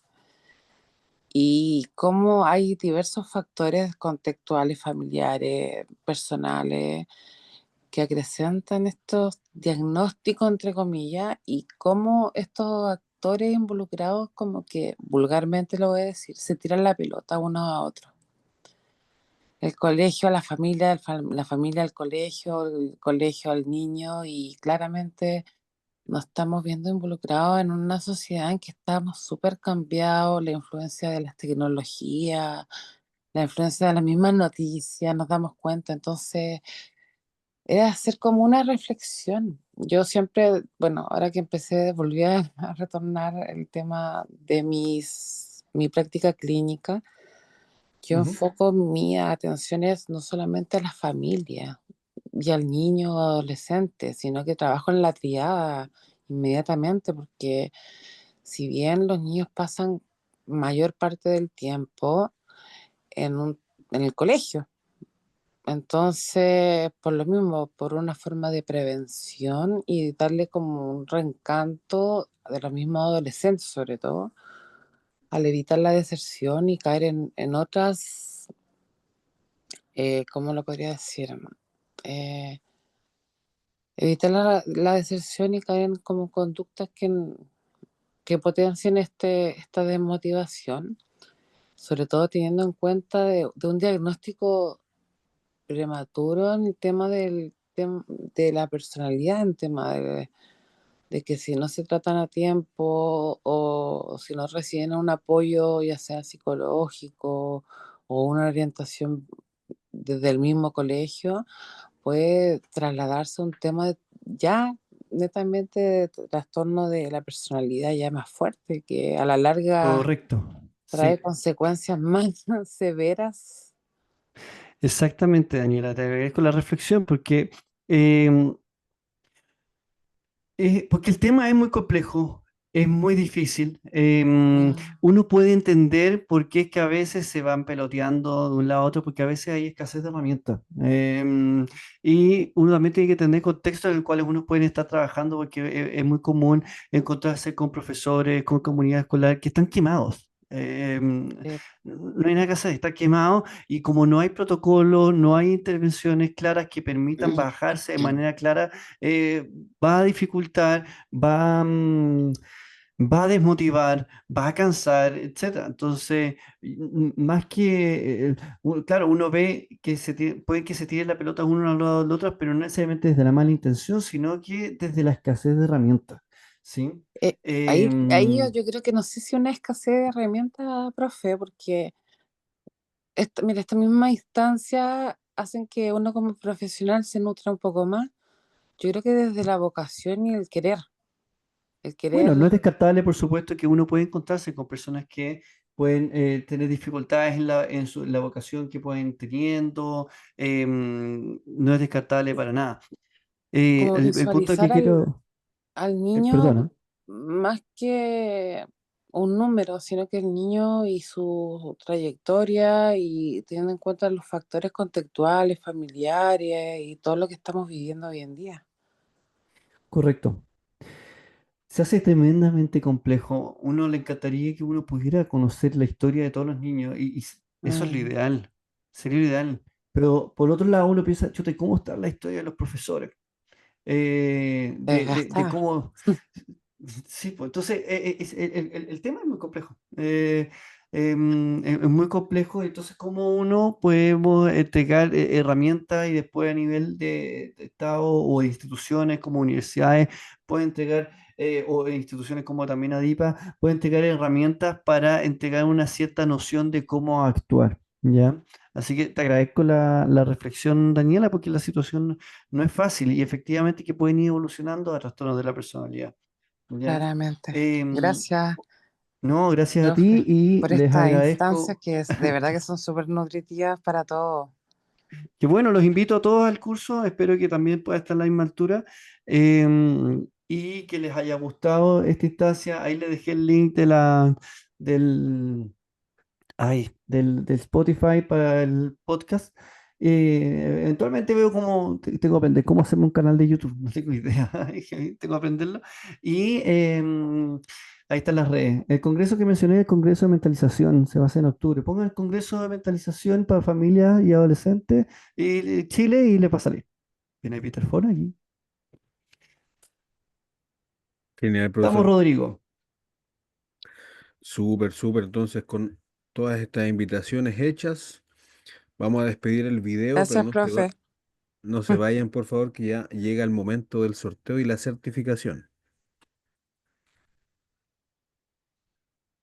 Speaker 6: y cómo hay diversos factores contextuales, familiares, personales, que acrecentan estos diagnósticos, entre comillas, y cómo estos actores involucrados, como que vulgarmente lo voy a decir, se tiran la pelota uno a otro. El colegio a la familia, la familia al colegio, el colegio al niño, y claramente nos estamos viendo involucrados en una sociedad en que estamos súper cambiados, la influencia de las tecnologías, la influencia de las mismas noticias, nos damos cuenta. Entonces, era hacer como una reflexión. Yo siempre, bueno, ahora que empecé, volví a retornar el tema de mi práctica clínica. Yo
Speaker 2: Ujú.
Speaker 6: enfoco mi atención es no solamente a la familia y al niño o adolescente, sino que trabajo en la triada inmediatamente, porque si bien los niños pasan mayor parte del tiempo en en el colegio, entonces, por lo mismo, por una forma de prevención y darle como un reencanto de los mismos adolescentes, sobre todo, al evitar la deserción y caer en otras, ¿cómo lo podría decir? Eh, Evitar la deserción y caer en como conductas que potencien esta desmotivación, sobre todo teniendo en cuenta de un diagnóstico prematuro en el tema de la personalidad, en tema de que si no se tratan a tiempo o si no reciben un apoyo, ya sea psicológico o una orientación desde el mismo colegio, puede trasladarse a un tema ya netamente de trastorno de la personalidad ya más fuerte, que a la larga
Speaker 2: Correcto.
Speaker 6: trae
Speaker 2: Sí.
Speaker 6: consecuencias más severas
Speaker 2: Exactamente, Daniela, te agradezco la reflexión em, porque el tema es muy complejo, es muy difícil.
Speaker 6: Mm,
Speaker 2: Uno puede entender por qué es que a veces se van peloteando de un lado a otro, porque a veces hay escasez de herramientas. Y uno también tiene que tener contextos en los cuales uno puede estar trabajando, porque es muy común encontrarse con profesores, con comunidad escolar que están quemados.
Speaker 6: sí,
Speaker 2: No hay nada que hacer, está quemado y como no hay protocolos, no hay intervenciones claras que permitan bajarse de manera clara, eh, va a dificultar, va a desmotivar, va a cansar, etcétera. Entonces, más que, claro, uno ve que puede que se tire la pelota uno al lado del otro, pero no necesariamente desde la mala intención, sino que desde la escasez de herramientas, ¿sí?
Speaker 6: Eh, ahí
Speaker 2: Em,
Speaker 6: yo creo que no sé si una escasez de herramientas, profe, porque mira, esta misma instancia hacen que uno como profesional se nutra un poco más. Yo creo que desde la vocación y el querer,
Speaker 2: Bueno, no es descartable, por supuesto, que uno puede encontrarse con personas que pueden tener dificultades en la vocación que pueden teniendo. No es descartable para nada.
Speaker 6: como
Speaker 2: El punto que
Speaker 6: visualizar
Speaker 2: quiero,
Speaker 6: al niño
Speaker 2: perdona,
Speaker 6: más que un número, sino que el niño y su trayectoria y teniendo en cuenta los factores contextuales, familiares y todo lo que estamos viviendo hoy en día.
Speaker 2: correcto. Se hace tremendamente complejo. Uno le encantaría que uno pudiera conocer la historia de todos los niños y eso es lo
Speaker 6: Mm,
Speaker 2: ideal, sería lo ideal. Pero por otro lado uno piensa, chuta, ¿y cómo está la historia de los profesores? De
Speaker 6: desgastada.
Speaker 2: cómo... Sí, pues entonces el tema es muy complejo. Es muy complejo, entonces cómo uno podemos entregar herramientas y después a nivel de Estado o de instituciones como universidades puede entregar, o instituciones como también ADIPA, puede entregar herramientas para entregar una cierta noción de cómo actuar, ¿ya? Así que te agradezco la reflexión, Daniela, porque la situación no es fácil y efectivamente que pueden ir evolucionando a trastornos de la personalidad. ¿Ya?
Speaker 6: Claramente.
Speaker 2: Em,
Speaker 6: Gracias,
Speaker 2: no, gracias a ti
Speaker 6: profe,
Speaker 2: y
Speaker 6: por
Speaker 2: les
Speaker 6: estas instancias
Speaker 2: agradezco.
Speaker 6: que de verdad que son súper nutritivas para todos.
Speaker 2: Que bueno, los invito a todos al curso, espero que también pueda estar a la misma altura y que les haya gustado esta instancia. Ahí les dejé el link del, del Spotify para el podcast. Eventualmente veo cómo tengo que aprender cómo hacerme un canal de YouTube, no tengo idea, tengo que aprenderlo. Y ahí están las redes. El congreso que mencioné, el congreso de mentalización, se va a hacer en octubre. Pongan el congreso de mentalización para familias y adolescentes y Chile y le pasaré. Viene Peter Ford aquí.
Speaker 1: Genial,
Speaker 2: Estamos,
Speaker 1: profesor.
Speaker 2: Rodrigo.
Speaker 1: Súper, súper. Entonces, con todas estas invitaciones hechas, vamos a despedir el video, pero
Speaker 6: Gracias, profe.
Speaker 1: no se vayan, por favor, que ya llega el momento del sorteo y la certificación.